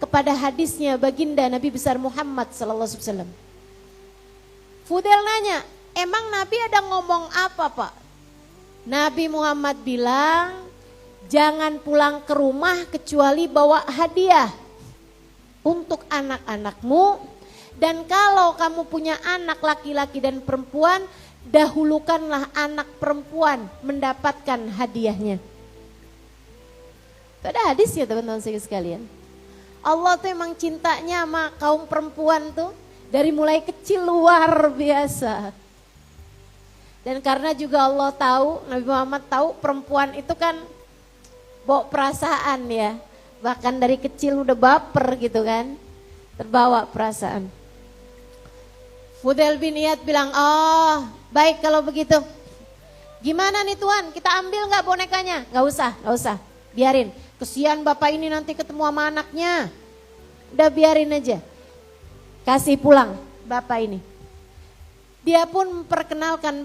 [SPEAKER 1] kepada hadisnya baginda Nabi besar Muhammad sallallahu alaihi wasallam. Fudail nanya, emang Nabi ada ngomong apa, Pak? Nabi Muhammad bilang, jangan pulang ke rumah kecuali bawa hadiah untuk anak-anakmu. Dan kalau kamu punya anak laki-laki dan perempuan, dahulukanlah anak perempuan mendapatkan hadiahnya. Itu ada hadis ya teman-teman sekalian. Allah tuh emang cintanya sama kaum perempuan tuh dari mulai kecil luar biasa. Dan karena juga Allah tahu, Nabi Muhammad tahu perempuan itu kan bawa perasaan ya. Bahkan dari kecil udah baper gitu kan, terbawa perasaan. Fudail bin Iyad bilang, oh baik kalau begitu. Gimana nih Tuan, kita ambil gak bonekanya? Gak usah, biarin. Kesian bapak ini nanti ketemu sama anaknya. Udah biarin aja, kasih pulang bapak ini. Dia pun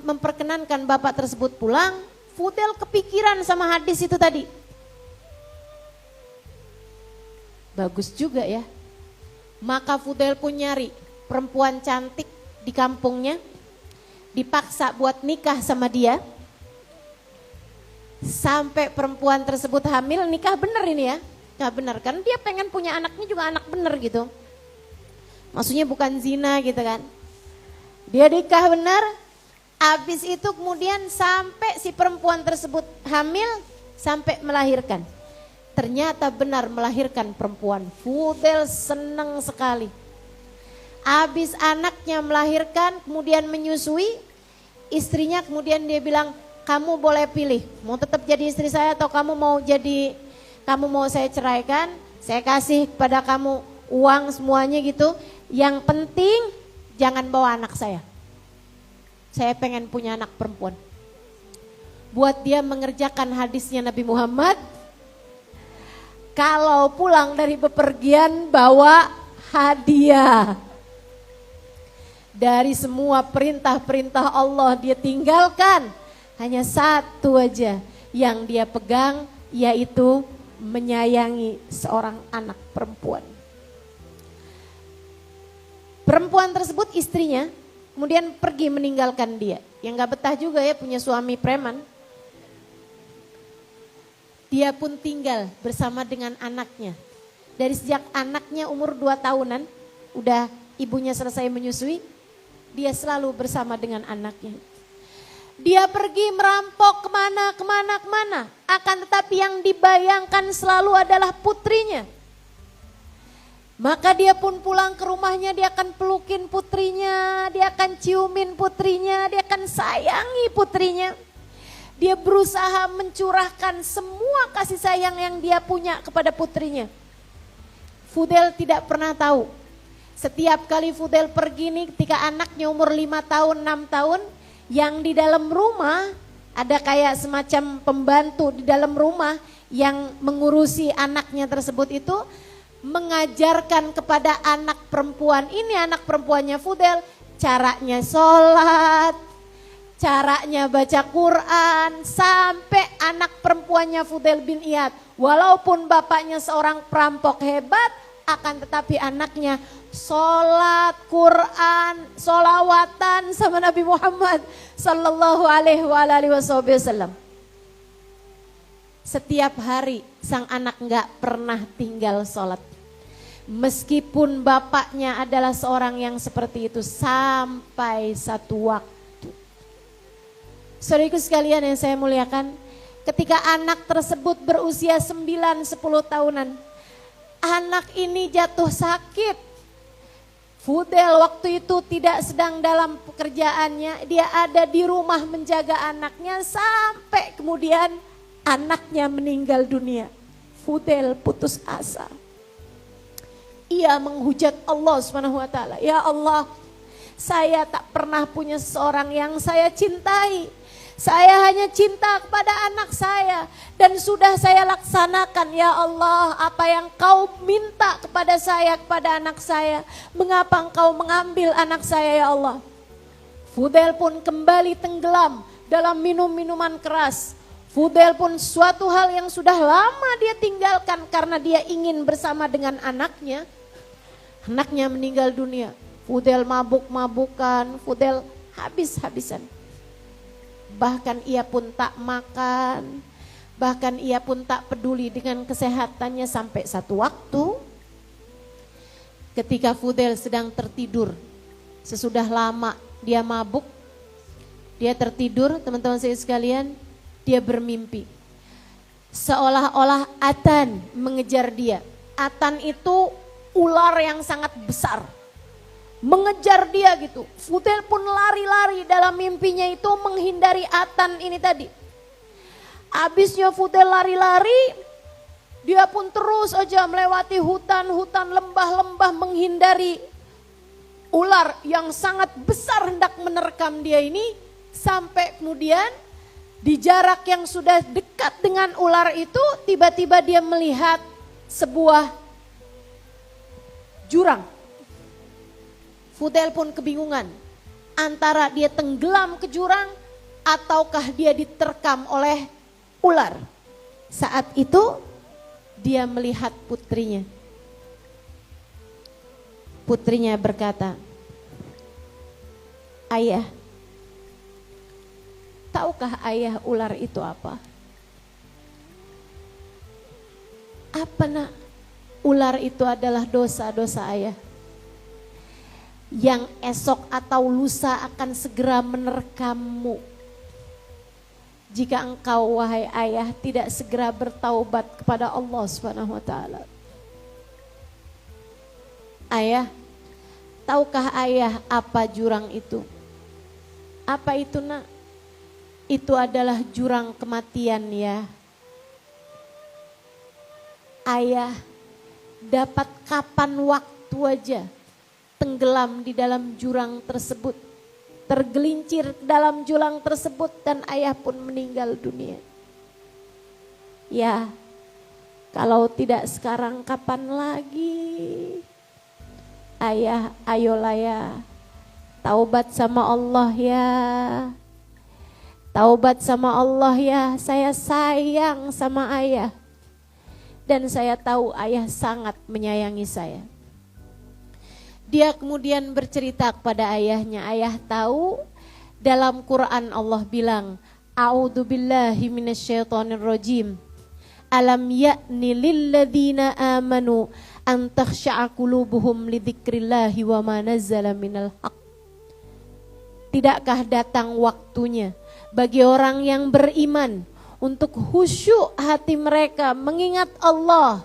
[SPEAKER 1] memperkenankan bapak tersebut pulang. Fudail kepikiran sama hadis itu tadi. Bagus juga ya. Maka Fudail pun nyari perempuan cantik di kampungnya. Dipaksa buat nikah sama dia. Sampai perempuan tersebut hamil, nikah bener ini ya. Gak benar, karena dia pengen punya anaknya juga anak benar gitu. Maksudnya bukan zina gitu kan. Dia nikah benar, habis itu kemudian sampai si perempuan tersebut hamil sampai melahirkan. Ternyata benar melahirkan perempuan. Fudel senang sekali. Habis anaknya melahirkan kemudian menyusui, istrinya kemudian dia bilang, kamu boleh pilih mau tetap jadi istri saya atau kamu mau saya ceraikan, saya kasih kepada kamu uang semuanya gitu. Yang penting jangan bawa anak saya. Saya pengen punya anak perempuan. Buat dia mengerjakan hadisnya Nabi Muhammad, kalau pulang dari bepergian bawa hadiah. Dari semua perintah-perintah Allah dia tinggalkan, hanya satu aja yang dia pegang, yaitu menyayangi seorang anak perempuan. Perempuan tersebut istrinya kemudian pergi meninggalkan dia. Yang gak betah juga ya punya suami preman. Dia pun tinggal bersama dengan anaknya. Dari sejak anaknya umur 2 tahunan, udah ibunya selesai menyusui, dia selalu bersama dengan anaknya. Dia pergi merampok kemana. Akan tetapi yang dibayangkan selalu adalah putrinya. Maka dia pun pulang ke rumahnya, dia akan pelukin putrinya, dia akan ciumin putrinya, dia akan sayangi putrinya. Dia berusaha mencurahkan semua kasih sayang yang dia punya kepada putrinya. Fudel tidak pernah tahu. Setiap kali Fudel pergi nih ketika anaknya umur 5 tahun, 6 tahun, yang di dalam rumah ada kayak semacam pembantu di dalam rumah yang mengurusi anaknya tersebut itu mengajarkan kepada anak perempuan ini, anak perempuannya Fudel, caranya sholat, caranya baca Quran, sampai anak perempuannya Fudel bin Iyad walaupun bapaknya seorang perampok hebat, akan tetapi anaknya sholat, Quran, sholawatan sama Nabi Muhammad sallallahu alaihi wasallam. Setiap hari sang anak gak pernah tinggal sholat. Meskipun bapaknya adalah seorang yang seperti itu sampai satu waktu. Saudaraku sekalian yang saya muliakan, ketika anak tersebut berusia 9-10 tahunan, anak ini jatuh sakit. Fudel waktu itu tidak sedang dalam pekerjaannya, dia ada di rumah menjaga anaknya sampai kemudian anaknya meninggal dunia. Fudel putus asa. Ia menghujat Allah SWT. Ya Allah, saya tak pernah punya seorang yang saya cintai. Saya hanya cinta kepada anak saya dan sudah saya laksanakan. Ya Allah, apa yang kau minta kepada saya, kepada anak saya, mengapa engkau mengambil anak saya ya Allah? Fudel pun kembali tenggelam dalam minum-minuman keras. Fudel pun suatu hal yang sudah lama dia tinggalkan karena dia ingin bersama dengan anaknya. Anaknya meninggal dunia. Fudel mabuk-mabukan, Fudel habis-habisan. Bahkan ia pun tak makan, bahkan ia pun tak peduli dengan kesehatannya sampai satu waktu ketika Fudel sedang tertidur. Sesudah lama dia mabuk, dia tertidur, teman-teman saya sekalian, dia bermimpi. Seolah-olah Atan mengejar dia. Atan itu ular yang sangat besar. Mengejar dia gitu. Fudel pun lari-lari dalam mimpinya itu menghindari Atan ini tadi. Habisnya Fudel lari-lari, dia pun terus aja melewati hutan-hutan, lembah-lembah menghindari ular yang sangat besar hendak menerkam dia ini. Sampai kemudian di jarak yang sudah dekat dengan ular itu, tiba-tiba dia melihat sebuah jurang. Fudel pun kebingungan antara dia tenggelam ke jurang ataukah dia diterkam oleh ular. Saat itu dia melihat putrinya. Putrinya berkata, "Ayah, tahukah ayah ular itu apa?" Apa nak? Ular itu adalah dosa-dosa ayah yang esok atau lusa akan segera menerkammu jika engkau wahai ayah tidak segera bertaubat kepada Allah Subhanahu wa taala. Ayah, tahukah ayah apa jurang itu? Apa itu nak? Itu adalah jurang kematian ya. Ayah dapat kapan waktu aja tenggelam di dalam jurang tersebut, tergelincir dalam jurang tersebut dan ayah pun meninggal dunia. Ya, kalau tidak sekarang kapan lagi? Ayah, ayolah ya, taubat sama Allah ya. Taubat sama Allah ya, saya sayang sama ayah. Dan saya tahu ayah sangat menyayangi saya. Dia kemudian bercerita kepada ayahnya, ayah tahu dalam Quran Allah bilang, A'udzubillahi minasyaitonirrajim. Alam ya'ni lilladzina amanu an takhsha'a qulubuhum lidzikrillahi wa ma nazzala minal haq. Tidakkah datang waktunya bagi orang yang beriman untuk khusyuk hati mereka mengingat Allah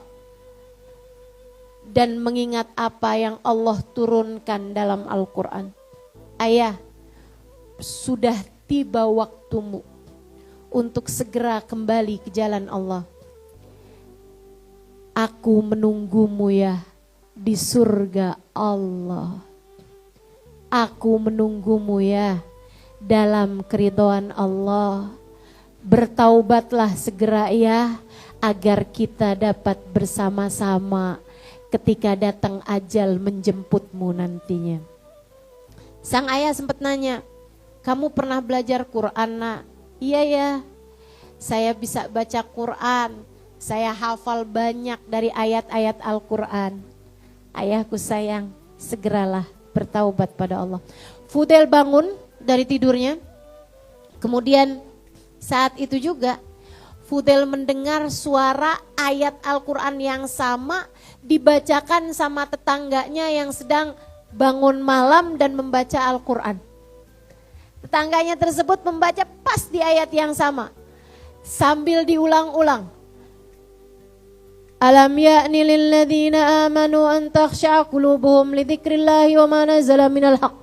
[SPEAKER 1] dan mengingat apa yang Allah turunkan dalam Al-Quran. Ayah, sudah tiba waktumu untuk segera kembali ke jalan Allah. Aku menunggumu ya di surga Allah. Aku menunggumu ya dalam keridhaan Allah. Bertaubatlah segera ya, agar kita dapat bersama-sama ketika datang ajal menjemputmu nantinya. Sang ayah sempat nanya, kamu pernah belajar Quran nak? Iya ya, saya bisa baca Quran, saya hafal banyak dari ayat-ayat Al-Quran. Ayahku sayang, segeralah bertaubat pada Allah. Fudail bangun dari tidurnya, kemudian saat itu juga Fudail mendengar suara ayat Al-Quran yang sama dibacakan sama tetangganya yang sedang bangun malam dan membaca Al-Quran. Tetangganya tersebut membaca pas di ayat yang sama sambil diulang-ulang. Alam ya'ni lilladzina amanu an takhsha'a qulubuhum lidzikrillahi wa ma nazala minal haqq.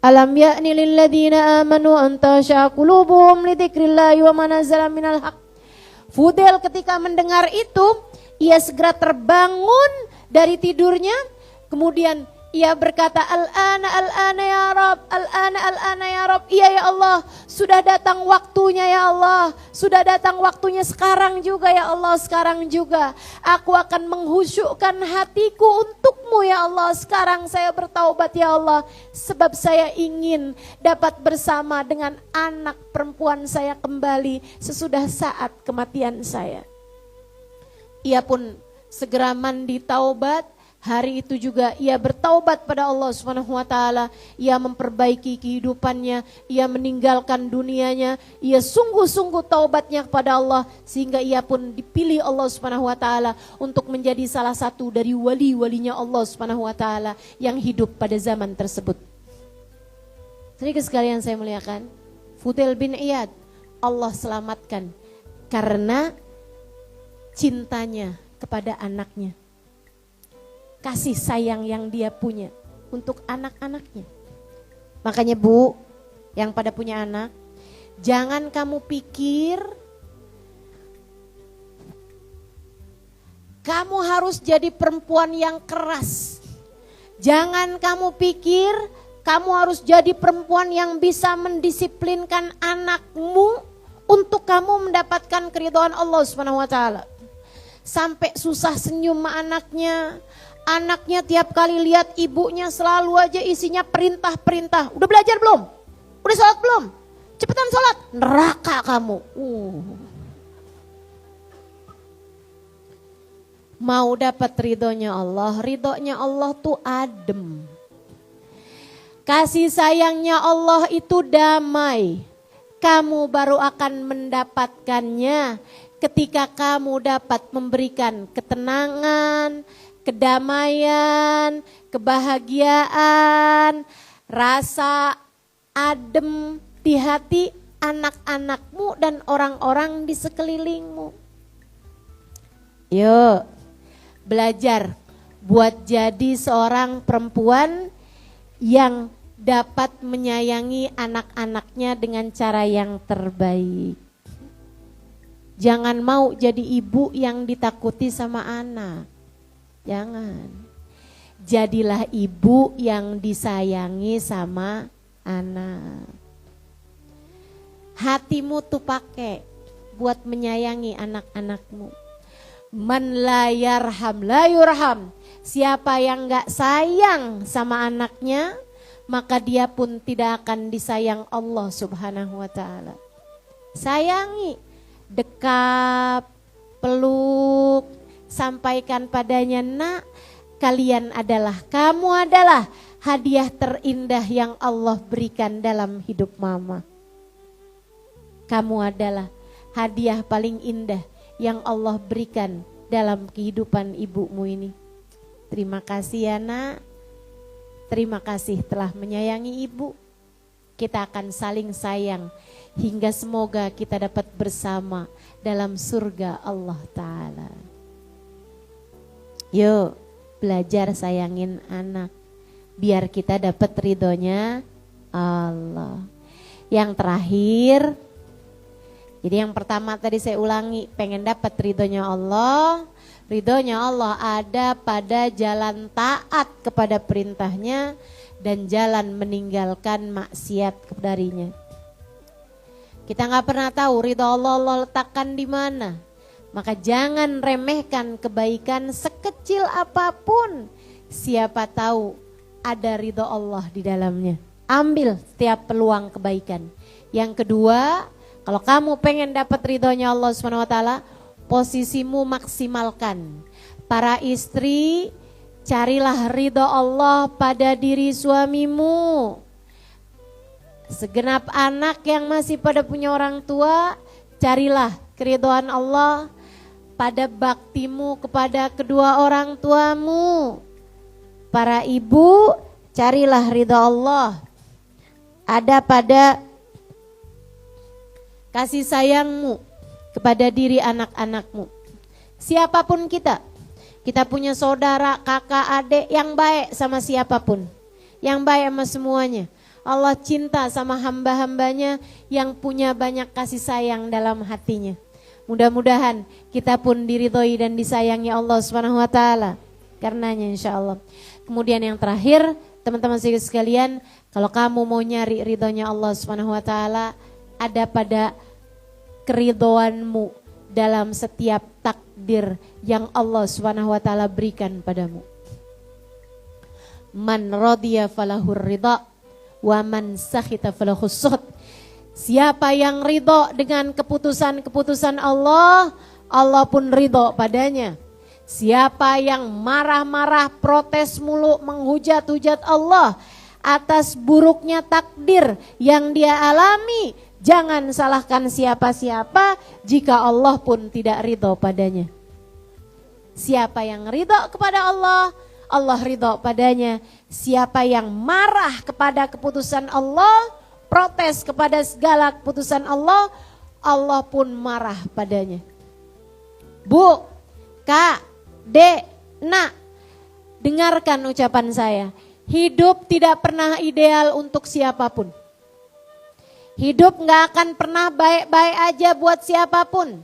[SPEAKER 1] Alam ya'ni lilladzina amanu an takhsha'a qulubuhum lidzikrillahi wa ma nazala minal haqq. Fudail ketika mendengar itu, ia segera terbangun dari tidurnya, kemudian ia berkata, Al-ana ya Rabb, al-ana ya Rabb. Iya ya Allah, sudah datang waktunya ya Allah. Sudah datang waktunya sekarang juga ya Allah, sekarang juga. Aku akan menghusyukkan hatiku untukmu ya Allah. Sekarang saya bertaubat ya Allah. Sebab saya ingin dapat bersama dengan anak perempuan saya kembali sesudah saat kematian saya. Ia pun segera mandi taubat. Hari itu juga ia bertaubat pada Allah Subhanahu wa taala. Ia memperbaiki kehidupannya, ia meninggalkan dunianya, ia sungguh-sungguh taubatnya kepada Allah sehingga ia pun dipilih Allah Subhanahu wa taala untuk menjadi salah satu dari wali-walinya Allah Subhanahu wa taala yang hidup pada zaman tersebut. Sedikit sekalian saya muliakan, Fudail bin Iyad Allah selamatkan karena cintanya kepada anaknya. Kasih sayang yang dia punya untuk anak-anaknya. Makanya Bu, yang pada punya anak, jangan kamu pikir kamu harus jadi perempuan yang keras. Jangan kamu pikir kamu harus jadi perempuan yang bisa mendisiplinkan anakmu untuk kamu mendapatkan keridhaan Allah Subhanahu wa taala. Sampai susah senyum sama anaknya. Anaknya tiap kali lihat ibunya selalu aja isinya perintah-perintah. Udah belajar belum? Udah sholat belum? Cepetan sholat. Neraka kamu. Mau dapat ridhonya Allah tuh adem. Kasih sayangnya Allah itu damai. Kamu baru akan mendapatkannya ketika kamu dapat memberikan ketenangan, kedamaian, kebahagiaan, rasa adem di hati anak-anakmu dan orang-orang di sekelilingmu. Yuk, belajar buat jadi seorang perempuan yang dapat menyayangi anak-anaknya dengan cara yang terbaik. Jangan mau jadi ibu yang ditakuti sama anak. Jangan. Jadilah ibu yang disayangi sama anak. Hatimu tuh pakai buat menyayangi anak-anakmu. Man la yarham la yurham. Siapa yang gak sayang sama anaknya, maka dia pun tidak akan disayang Allah Subhanahu wa ta'ala. Sayangi, dekap, peluk, sampaikan padanya, nak, kamu adalah hadiah terindah yang Allah berikan dalam hidup mama. Kamu adalah hadiah paling indah yang Allah berikan dalam kehidupan ibumu ini. Terima kasih ya nak. Terima kasih telah menyayangi ibu. Kita akan saling sayang hingga semoga kita dapat bersama dalam surga Allah Ta'ala. Yuk belajar sayangin anak biar kita dapat ridhonya Allah. Yang terakhir, jadi yang pertama tadi saya ulangi, pengen dapat ridhonya Allah. Ridhonya Allah ada pada jalan taat kepada perintahnya dan jalan meninggalkan maksiat darinya. Kita nggak pernah tahu ridho Allah letakkan di mana. Maka jangan remehkan kebaikan sekecil apapun. Siapa tahu ada ridho Allah di dalamnya. Ambil setiap peluang kebaikan. Yang kedua, kalau kamu pengen dapat ridhonya Allah SWT, posisimu maksimalkan. Para istri, carilah ridho Allah pada diri suamimu. Segenap anak yang masih pada punya orang tua, carilah keridhaan Allah pada baktimu kepada kedua orang tuamu. Para ibu, carilah ridho Allah ada pada kasih sayangmu kepada diri anak-anakmu. Siapapun kita punya saudara, kakak, adik yang baik sama siapapun, yang baik sama semuanya. Allah cinta sama hamba-hambanya yang punya banyak kasih sayang dalam hatinya. Mudah-mudahan kita pun diridhoi dan disayangi Allah SWT karenanya insya Allah. Kemudian yang terakhir, teman-teman sekalian, kalau kamu mau nyari ridhonya Allah SWT, ada pada keridhoanmu dalam setiap takdir yang Allah SWT berikan padamu. Man radiya falahur ridha wa man sakhita falahus sukhd. Siapa yang ridho dengan keputusan-keputusan Allah, Allah pun ridho padanya. Siapa yang marah-marah, protes mulu, menghujat-hujat Allah atas buruknya takdir yang dia alami, jangan salahkan siapa-siapa jika Allah pun tidak ridho padanya. Siapa yang ridho kepada Allah, Allah ridho padanya. Siapa yang marah kepada keputusan Allah, protes kepada segala keputusan Allah, Allah pun marah padanya. Bu, Kak, Dek, Nak, dengarkan ucapan saya. Hidup tidak pernah ideal untuk siapapun. Hidup gak akan pernah baik-baik aja buat siapapun.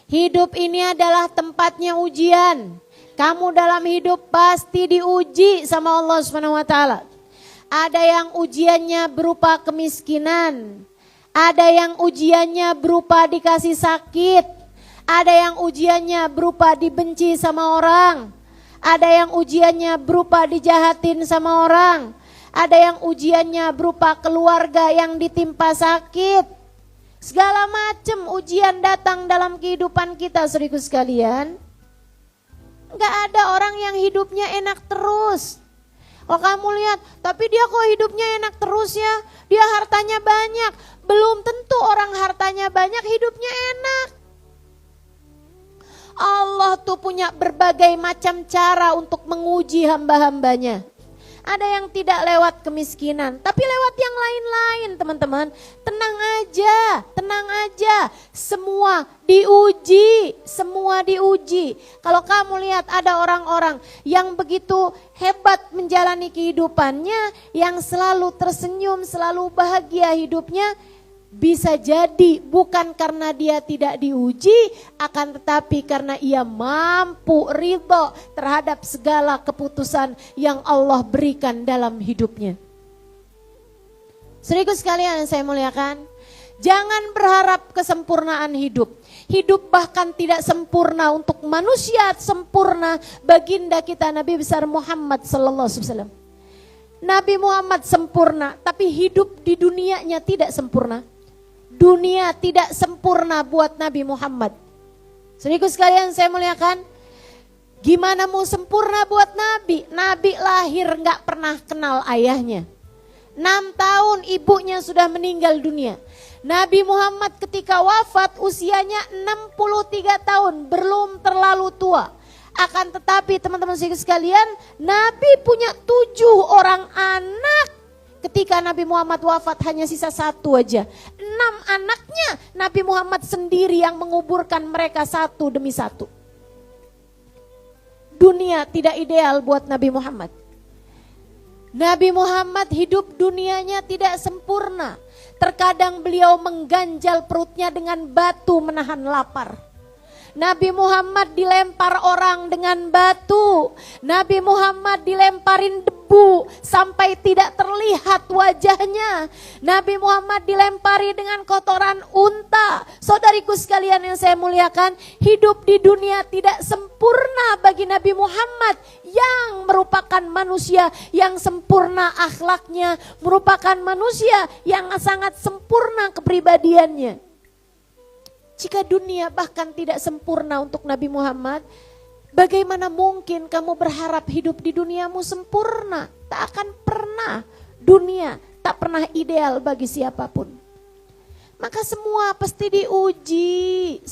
[SPEAKER 1] Hidup ini adalah tempatnya ujian. Kamu dalam hidup pasti diuji sama Allah SWT. Ada yang ujiannya berupa kemiskinan. Ada yang ujiannya berupa dikasih sakit. Ada yang ujiannya berupa dibenci sama orang. Ada yang ujiannya berupa dijahatin sama orang. Ada yang ujiannya berupa keluarga yang ditimpa sakit. Segala macam ujian datang dalam kehidupan kita, saudaraku sekalian. Gak ada orang yang hidupnya enak terus. Kalau kamu lihat, tapi dia kok hidupnya enak terus ya. Dia hartanya banyak. Belum tentu orang hartanya banyak hidupnya enak. Allah tuh punya berbagai macam cara untuk menguji hamba-hambanya. Ada yang tidak lewat kemiskinan, tapi lewat yang lain-lain teman-teman. Tenang aja, semua diuji, Kalau kamu lihat ada orang-orang yang begitu hebat menjalani kehidupannya, yang selalu tersenyum, selalu bahagia hidupnya, bisa jadi bukan karena dia tidak diuji, akan tetapi karena ia mampu ridho terhadap segala keputusan yang Allah berikan dalam hidupnya. Saudaraku sekalian yang saya muliakan, jangan berharap kesempurnaan hidup. Hidup bahkan tidak sempurna untuk manusia sempurna. Baginda kita Nabi besar Muhammad sallallahu alaihi wasallam. Nabi Muhammad sempurna, tapi hidup di dunianya tidak sempurna. Dunia tidak sempurna buat Nabi Muhammad. Saudaraku sekalian saya muliakan, gimana mau sempurna buat Nabi? Nabi lahir gak pernah kenal ayahnya. 6 tahun ibunya sudah meninggal dunia. Nabi Muhammad ketika wafat usianya 63 tahun, belum terlalu tua. Akan tetapi teman-teman sekalian, Nabi punya 7 orang anak. Ketika Nabi Muhammad wafat hanya sisa 1 aja. 6 anaknya Nabi Muhammad sendiri yang menguburkan mereka satu demi satu. Dunia tidak ideal buat Nabi Muhammad. Nabi Muhammad hidup dunianya tidak sempurna. Terkadang beliau mengganjal perutnya dengan batu menahan lapar. Nabi Muhammad dilempar orang dengan batu. Nabi Muhammad dilemparin debu sampai tidak terlihat wajahnya. Nabi Muhammad dilempari dengan kotoran unta. Saudariku sekalian yang saya muliakan, hidup di dunia tidak sempurna bagi Nabi Muhammad yang merupakan manusia yang sempurna akhlaknya, merupakan manusia yang sangat sempurna kepribadiannya. Jika dunia bahkan tidak sempurna untuk Nabi Muhammad, bagaimana mungkin kamu berharap hidup di duniamu sempurna? Tak akan pernah. Dunia tak pernah ideal bagi siapapun. Maka semua pasti diuji.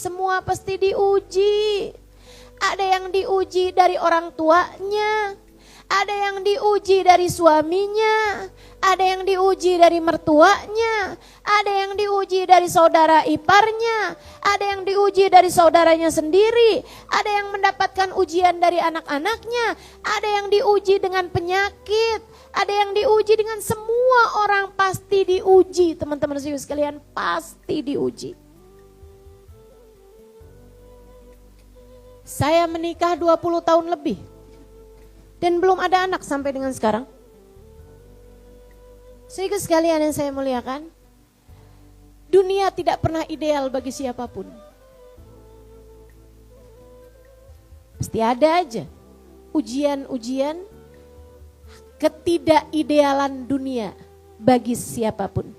[SPEAKER 1] Ada yang diuji dari orang tuanya, ada yang diuji dari suaminya, ada yang diuji dari mertuanya, ada yang diuji dari saudara iparnya, ada yang diuji dari saudaranya sendiri, ada yang mendapatkan ujian dari anak-anaknya, ada yang diuji dengan penyakit, ada yang diuji dengan semua orang pasti diuji. Teman-teman sekalian, pasti diuji. Saya menikah 20 tahun lebih dan belum ada anak sampai dengan sekarang. Saudara sekalian yang saya muliakan, dunia tidak pernah ideal bagi siapapun. Pasti ada aja ujian-ujian ketidakidealan dunia bagi siapapun.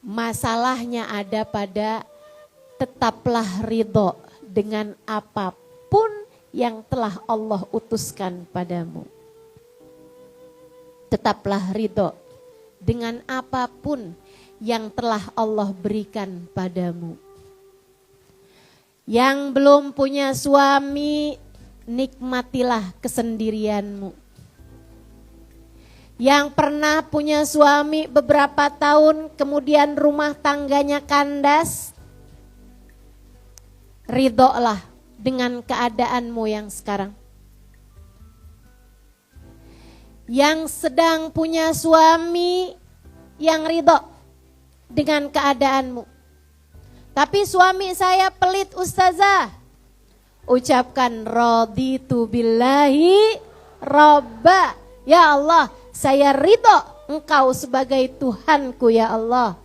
[SPEAKER 1] Masalahnya ada pada tetaplah ridho dengan apapun yang telah Allah utuskan padamu. Tetaplah ridho dengan apapun yang telah Allah berikan padamu. Yang belum punya suami, nikmatilah kesendirianmu. Yang pernah punya suami beberapa tahun kemudian rumah tangganya kandas, ridholah dengan keadaanmu yang sekarang. Yang sedang punya suami yang ridho dengan keadaanmu. Tapi suami saya pelit ustazah. Ucapkan raditu billahi robba. Ya Allah, saya ridho engkau sebagai Tuhanku ya Allah.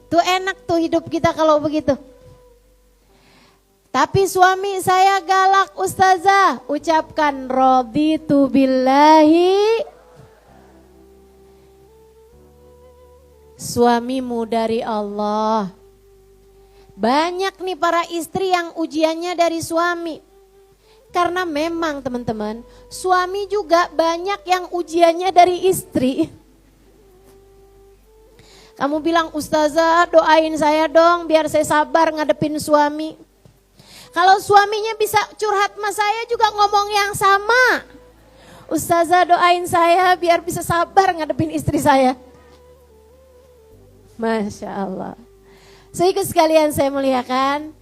[SPEAKER 1] Tuh enak tuh hidup kita kalau begitu. Tapi suami saya galak ustazah, ucapkan raditu billahi. Suamimu dari Allah. Banyak nih para istri yang ujiannya dari suami. Karena memang teman-teman, suami juga banyak yang ujiannya dari istri. Kamu bilang, Ustazah doain saya dong biar saya sabar ngadepin suami. Kalau suaminya bisa curhat sama saya juga ngomong yang sama. Ustazah doain saya biar bisa sabar ngadepin istri saya. Masya Allah. Sehingga sekalian saya muliakan,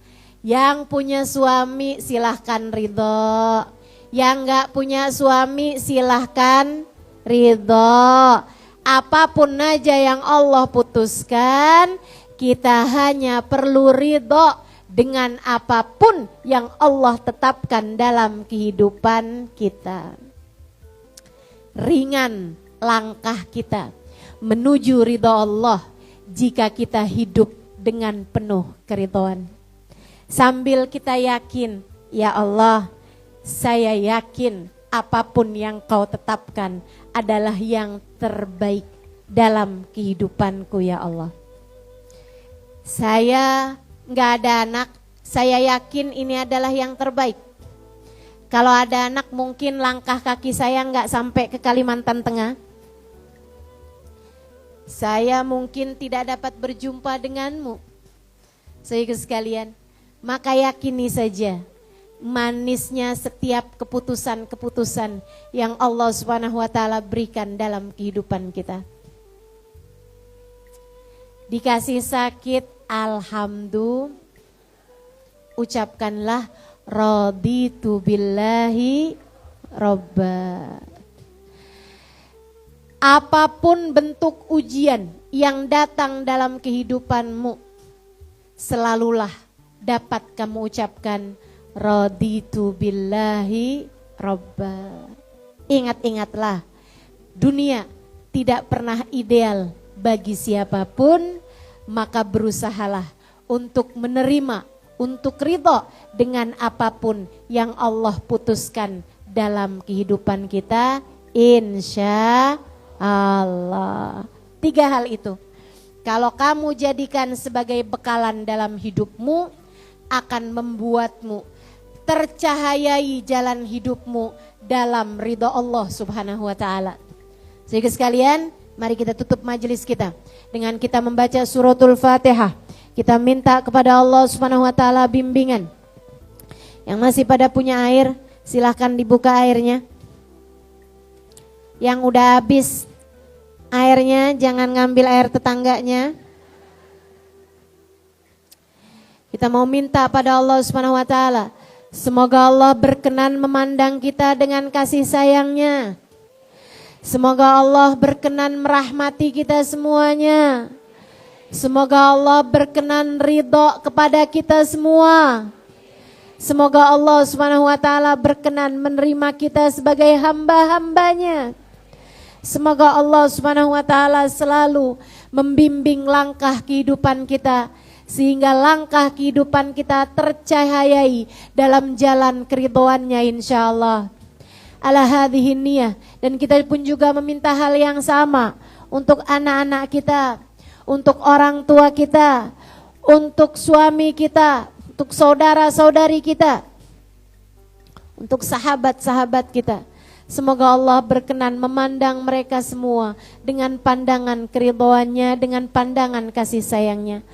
[SPEAKER 1] yang punya suami silahkan ridho. Yang gak punya suami silahkan ridho. Apapun aja yang Allah putuskan, kita hanya perlu ridho dengan apapun yang Allah tetapkan dalam kehidupan kita. Ringan langkah kita menuju ridho Allah jika kita hidup dengan penuh keridhaan. Sambil kita yakin, ya Allah, saya yakin apapun yang kau tetapkan adalah yang terbaik dalam kehidupanku ya Allah. Saya nggak ada anak, saya yakin ini adalah yang terbaik. Kalau ada anak mungkin langkah kaki saya nggak sampai ke Kalimantan Tengah. Saya mungkin tidak dapat berjumpa denganmu. Saudara sekalian, maka yakini saja manisnya setiap keputusan-keputusan yang Allah Subhanahu wa taala berikan dalam kehidupan kita. Dikasih sakit, alhamdulillah, ucapkanlah raditu billahi robba. Apapun bentuk ujian yang datang dalam kehidupanmu, selalulah dapat kamu ucapkan raditu billahi robba. Ingat-ingatlah, dunia tidak pernah ideal bagi siapapun, maka berusahalah untuk menerima, untuk ridho dengan apapun yang Allah putuskan dalam kehidupan kita, insya Allah. 3 hal itu, kalau kamu jadikan sebagai bekalan dalam hidupmu, akan membuatmu tercahayai jalan hidupmu dalam ridho Allah Subhanahu wa taala. Sehingga sekalian, mari kita tutup majelis kita dengan kita membaca suratul Fatihah. Kita minta kepada Allah Subhanahu wa taala bimbingan. Yang masih pada punya air, silahkan dibuka airnya. Yang udah habis airnya, jangan ngambil air tetangganya. Kita mau minta pada Allah Subhanahu wa taala, semoga Allah berkenan memandang kita dengan kasih sayangnya. Semoga Allah berkenan merahmati kita semuanya. Semoga Allah berkenan ridho kepada kita semua. Semoga Allah Subhanahu wa taala berkenan menerima kita sebagai hamba-hambanya. Semoga Allah Subhanahu wa taala selalu membimbing langkah kehidupan kita, sehingga langkah kehidupan kita tercahayai dalam jalan keridhoannya insyaallah. Ala hadhihi niyah, dan kita pun juga meminta hal yang sama untuk anak-anak kita, untuk orang tua kita, untuk suami kita, untuk saudara-saudari kita, untuk sahabat-sahabat kita. Semoga Allah berkenan memandang mereka semua dengan pandangan keridhoannya, dengan pandangan kasih sayangnya.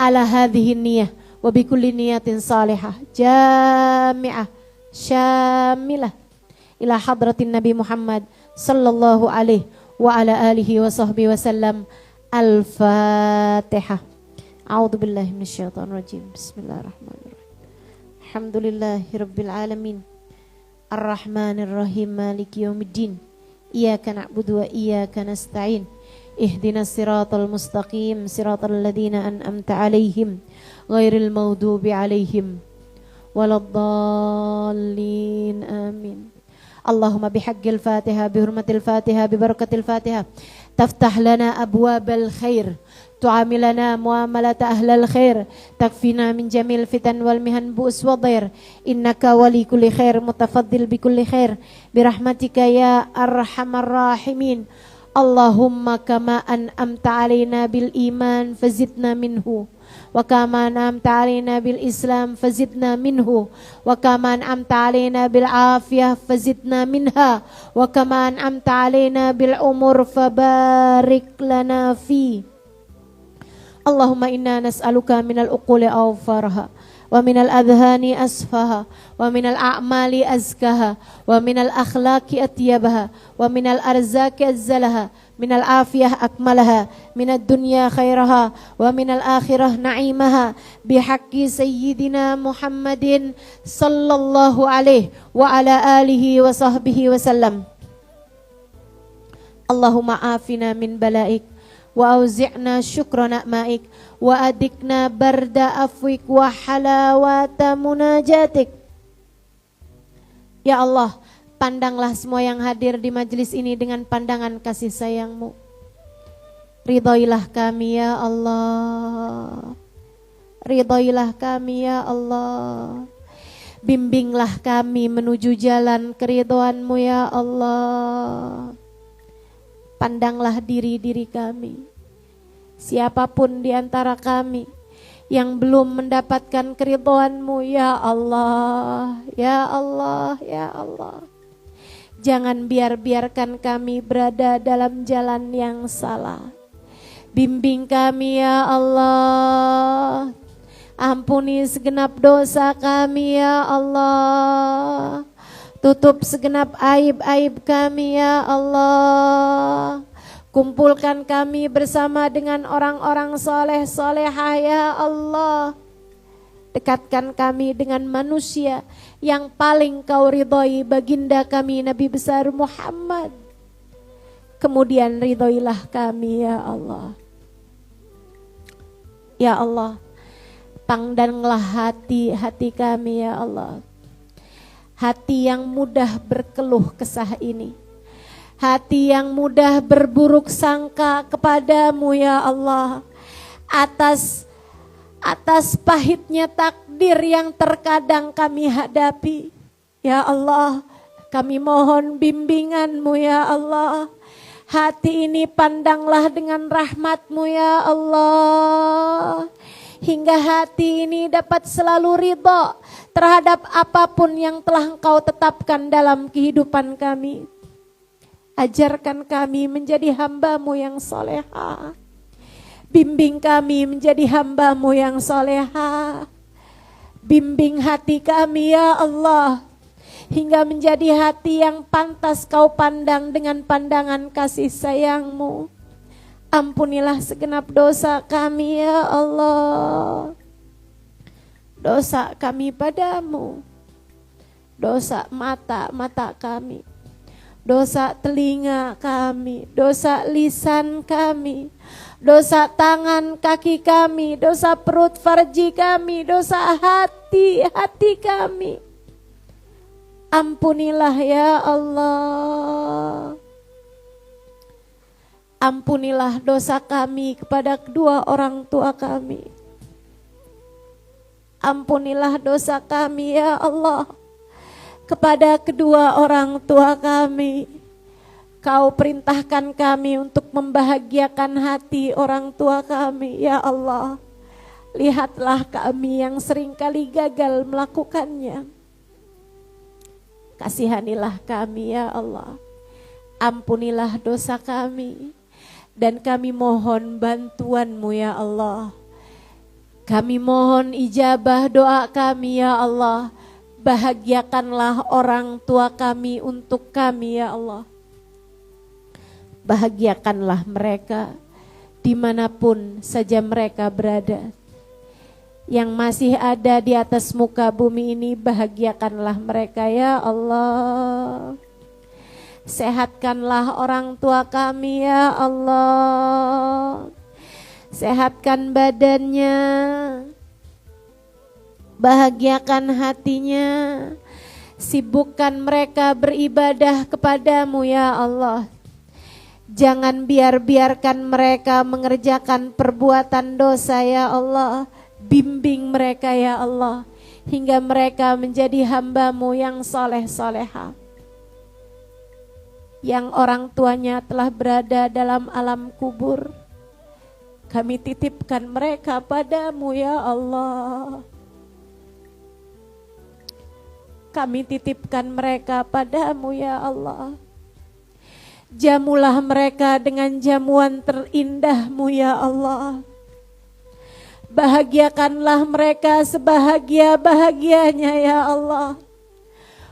[SPEAKER 1] Ala hadhihi niyah wa bikulli niyatin salihah jami'ah syamilah ila hadratin Nabi Muhammad sallallahu alaihi wa ala alihi wa sahbihi wasallam. Al-Fatihah. A'udzu billahi minasyaitonir rajim. Bismillahirrahmanirrahim. Alhamdulillahirabbil alamin. Ar-Rahmanir Rahim, Maliki Yaumiddin. Iyyaka na'budu wa iyyaka nasta'in. Ihdinas siratal mustaqim, siratal ladzina an'amta 'alaihim, ghairil maghdubi 'alaihim waladdallin. Amin. Allahumma bihaqqil Fatihah, bihurmatil Fatihah, bibarakatil Fatihah, taftah lana abwabal khair, tu'amilana muamalat ahlal khair, takfina min jamil fitan wal mihan bu'us wa dhair, innaka wali kulli khair, mutafaddil bi kulli khair, birahmatika ya arhamar rahimin. Allahumma kama an'amta alaina bil iman fazidna minhu, wa kama an'amta alaina bil islam fazidna minhu, wa kama an'amta alaina bil afiyah fazidna minha, wa kama an'amta alaina bil umur fabarik lana fi. Allahumma inna nas'aluka minal uquli awfarha wa minal adhani asfaha wa minal a'mali azkaha wa minal akhlaqi atyabaha wa minal arzaki azzalaha minal afiyah akmalaha minad dunya khairaha wa minal akhirah na'imaha bihaqqi sayyidina Muhammadin sallallahu alaihi wa ala alihi wa sahbihi wa sallam. Allahumma afina min balaik wa auzi'na syukra na'maik wa adikna barda afwik wa halawata munajatik. Ya Allah, pandanglah semua yang hadir di majelis ini dengan pandangan kasih sayang-Mu. Ridhoilah kami ya Allah. Ridhoilah kami ya Allah. Bimbinglah kami menuju jalan keridhoan-Mu ya Allah. Pandanglah diri-diri kami. Siapapun di antara kami yang belum mendapatkan keridhaan-Mu ya Allah, ya Allah, ya Allah. Jangan biarkan kami berada dalam jalan yang salah. Bimbing kami ya Allah. Ampuni segenap dosa kami ya Allah. Tutup segenap aib-aib kami ya Allah. Kumpulkan kami bersama dengan orang-orang soleh-solehah ya Allah. Dekatkan kami dengan manusia yang paling Kau ridhoi, baginda kami Nabi besar Muhammad. Kemudian ridhoilah kami ya Allah. Ya Allah, pandanglah hati-hati kami ya Allah. Hati yang mudah berkeluh kesah ini, hati yang mudah berburuk sangka kepadamu ya Allah, atas pahitnya takdir yang terkadang kami hadapi. Ya Allah, kami mohon bimbingan-Mu ya Allah. Hati ini pandanglah dengan rahmat-Mu ya Allah, hingga hati ini dapat selalu ridha terhadap apapun yang telah Engkau tetapkan dalam kehidupan kami. Ajarkan kami menjadi hamba-Mu yang soleha. Bimbing kami menjadi hamba-Mu yang soleha. Bimbing hati kami ya Allah, hingga menjadi hati yang pantas Kau pandang dengan pandangan kasih sayang-Mu. Ampunilah segenap dosa kami ya Allah. Dosa kami padamu, dosa mata kami, dosa telinga kami, dosa lisan kami, dosa tangan kaki kami, dosa perut farji kami, dosa hati kami. Ampunilah ya Allah. Ampunilah dosa kami kepada kedua orang tua kami. Ampunilah dosa kami ya Allah kepada kedua orang tua kami. Kau perintahkan kami untuk membahagiakan hati orang tua kami ya Allah. Lihatlah kami yang seringkali gagal melakukannya. Kasihanilah kami ya Allah. Ampunilah dosa kami. Dan kami mohon bantuan-Mu ya Allah. Kami mohon ijabah doa kami ya Allah. Bahagiakanlah orang tua kami untuk kami ya Allah. Bahagiakanlah mereka dimanapun saja mereka berada. Yang masih ada di atas muka bumi ini, bahagiakanlah mereka ya Allah. Sehatkanlah orang tua kami ya Allah. Sehatkan badannya, bahagiakan hatinya, sibukkan mereka beribadah kepadamu ya Allah. Jangan biarkan mereka mengerjakan perbuatan dosa ya Allah. Bimbing mereka ya Allah, hingga mereka menjadi hamba-Mu yang soleh-soleha. Yang orang tuanya telah berada dalam alam kubur, kami titipkan mereka padamu ya Allah. Kami titipkan mereka padamu ya Allah. Jamulah mereka dengan jamuan terindah-Mu ya Allah. Bahagiakanlah mereka sebahagia-bahagianya ya Allah.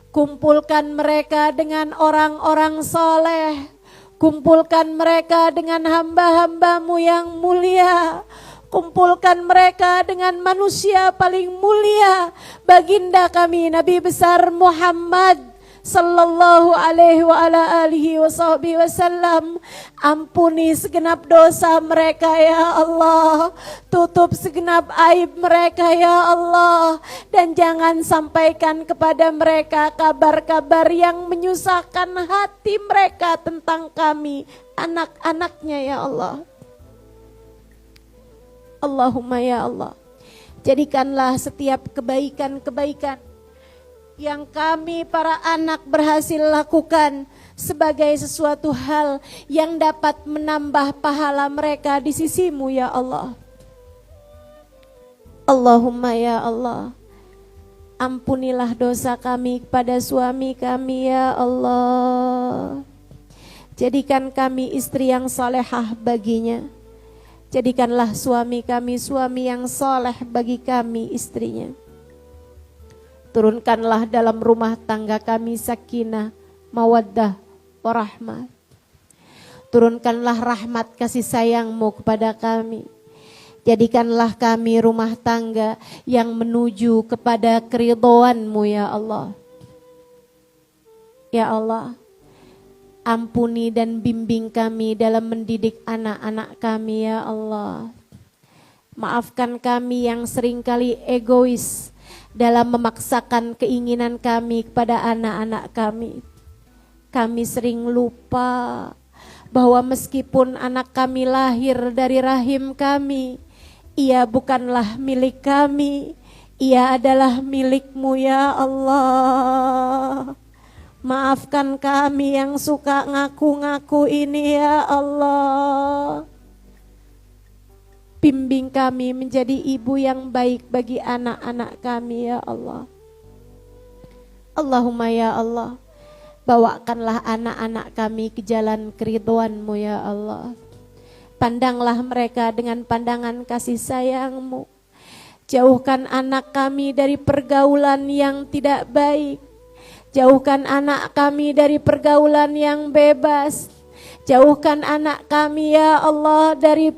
[SPEAKER 1] Kumpulkan mereka dengan orang-orang soleh. Kumpulkan mereka dengan hamba-hambamu yang mulia. Kumpulkan mereka dengan manusia paling mulia, baginda kami Nabi besar Muhammad sallallahu alaihi wa ala alihi wasallam. Ampuni segenap dosa mereka ya Allah. Tutup segenap aib mereka ya Allah. Dan jangan sampaikan kepada mereka kabar-kabar yang menyusahkan hati mereka tentang kami, anak-anaknya ya Allah. Allahumma ya Allah, jadikanlah setiap kebaikan-kebaikan yang kami para anak berhasil lakukan sebagai sesuatu hal yang dapat menambah pahala mereka di sisimu ya Allah. Allahumma ya Allah, ampunilah dosa kami kepada suami kami ya Allah. Jadikan kami istri yang salehah baginya. Jadikanlah suami kami suami yang soleh bagi kami istrinya. Turunkanlah dalam rumah tangga kami sakinah, mawaddah, warahmah. Turunkanlah rahmat kasih sayangmu kepada kami. Jadikanlah kami rumah tangga yang menuju kepada keridhoanmu ya Allah. Ya Allah, ampuni dan bimbing kami dalam mendidik anak-anak kami ya Allah. Maafkan kami yang seringkali egois dalam memaksakan keinginan kami kepada anak-anak kami. Kami sering lupa bahwa meskipun anak kami lahir dari rahim kami, ia bukanlah milik kami, ia adalah milik-Mu ya Allah. Maafkan kami yang suka ngaku-ngaku ini ya Allah. Bimbing kami menjadi ibu yang baik bagi anak-anak kami ya Allah. Allahumma ya Allah, bawakanlah anak-anak kami ke jalan keridhoan-Mu ya Allah. Pandanglah mereka dengan pandangan kasih sayang-Mu. Jauhkan anak kami dari pergaulan yang tidak baik. Jauhkan anak kami dari pergaulan yang bebas. Jauhkan anak kami ya Allah dari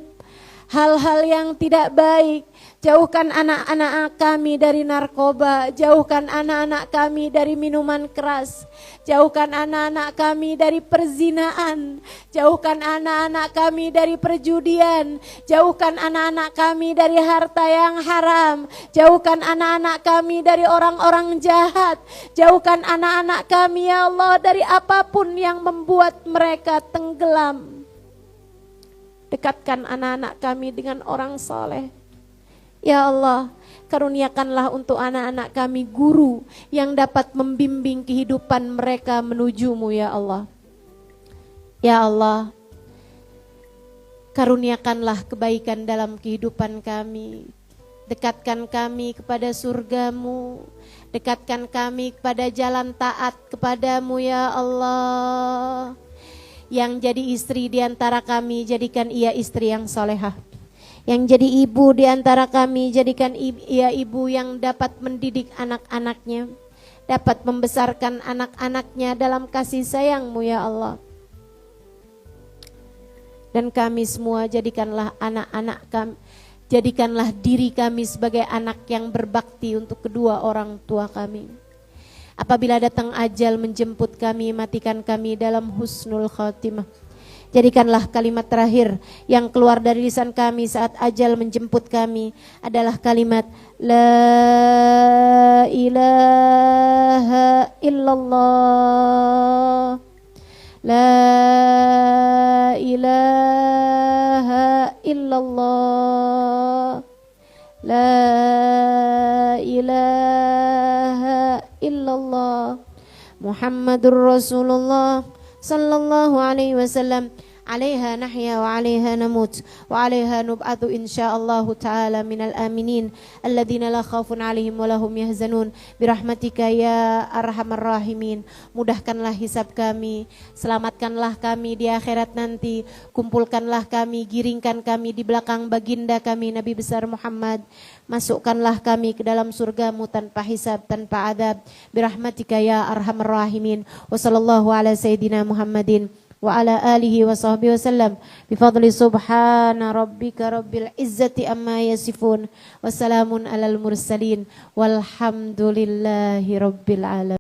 [SPEAKER 1] hal-hal yang tidak baik. Jauhkan anak-anak kami dari narkoba. Jauhkan anak-anak kami dari minuman keras. Jauhkan anak-anak kami dari perzinaan. Jauhkan anak-anak kami dari perjudian. Jauhkan anak-anak kami dari harta yang haram. Jauhkan anak-anak kami dari orang-orang jahat. Jauhkan anak-anak kami ya Allah dari apapun yang membuat mereka tenggelam. Dekatkan anak-anak kami dengan orang soleh. Ya Allah, karuniakanlah untuk anak-anak kami guru yang dapat membimbing kehidupan mereka menuju-Mu ya Allah. Ya Allah, karuniakanlah kebaikan dalam kehidupan kami. Dekatkan kami kepada surga-Mu. Dekatkan kami kepada jalan taat kepada-Mu ya Allah. Yang jadi istri di antara kami, jadikan ia istri yang solehah. Yang jadi ibu di antara kami, jadikan ia ibu yang dapat mendidik anak-anaknya, dapat membesarkan anak-anaknya dalam kasih sayang-Mu ya Allah. Dan kami semua jadikanlah anak-anak kami, jadikanlah diri kami sebagai anak yang berbakti untuk kedua orang tua kami. Apabila datang ajal menjemput kami, matikan kami dalam husnul khatimah. Jadikanlah kalimat terakhir yang keluar dari lisan kami saat ajal menjemput kami adalah kalimat La ilaha illallah. La ilaha illallah. La ilaha illallah. Muhammadur Rasulullah sallallahu alaihi wasallam. عليها نحيا وعليها نموت وعليها نبعث إن شاء الله تعالى من الآمنين الذين لا خوف عليهم ولا هم يحزنون برحمتك ya arhamar rahimin. Mudahkanlah hisab kami, selamatkanlah kami di akhirat nanti, kumpulkanlah kami, giringkan kami di belakang baginda kami Nabi besar Muhammad, masukkanlah kami ke dalam surgamu tanpa hisab, tanpa adab birahmatika ya arhamar rahimin. Wa sallallahu ala sayyidina Muhammadin wa ala alihi wa sahbihi wasallam bifadli subhana rabbika rabbil izzati amma yasifun wassalamun alal mursalin walhamdulillahi rabbil alamin.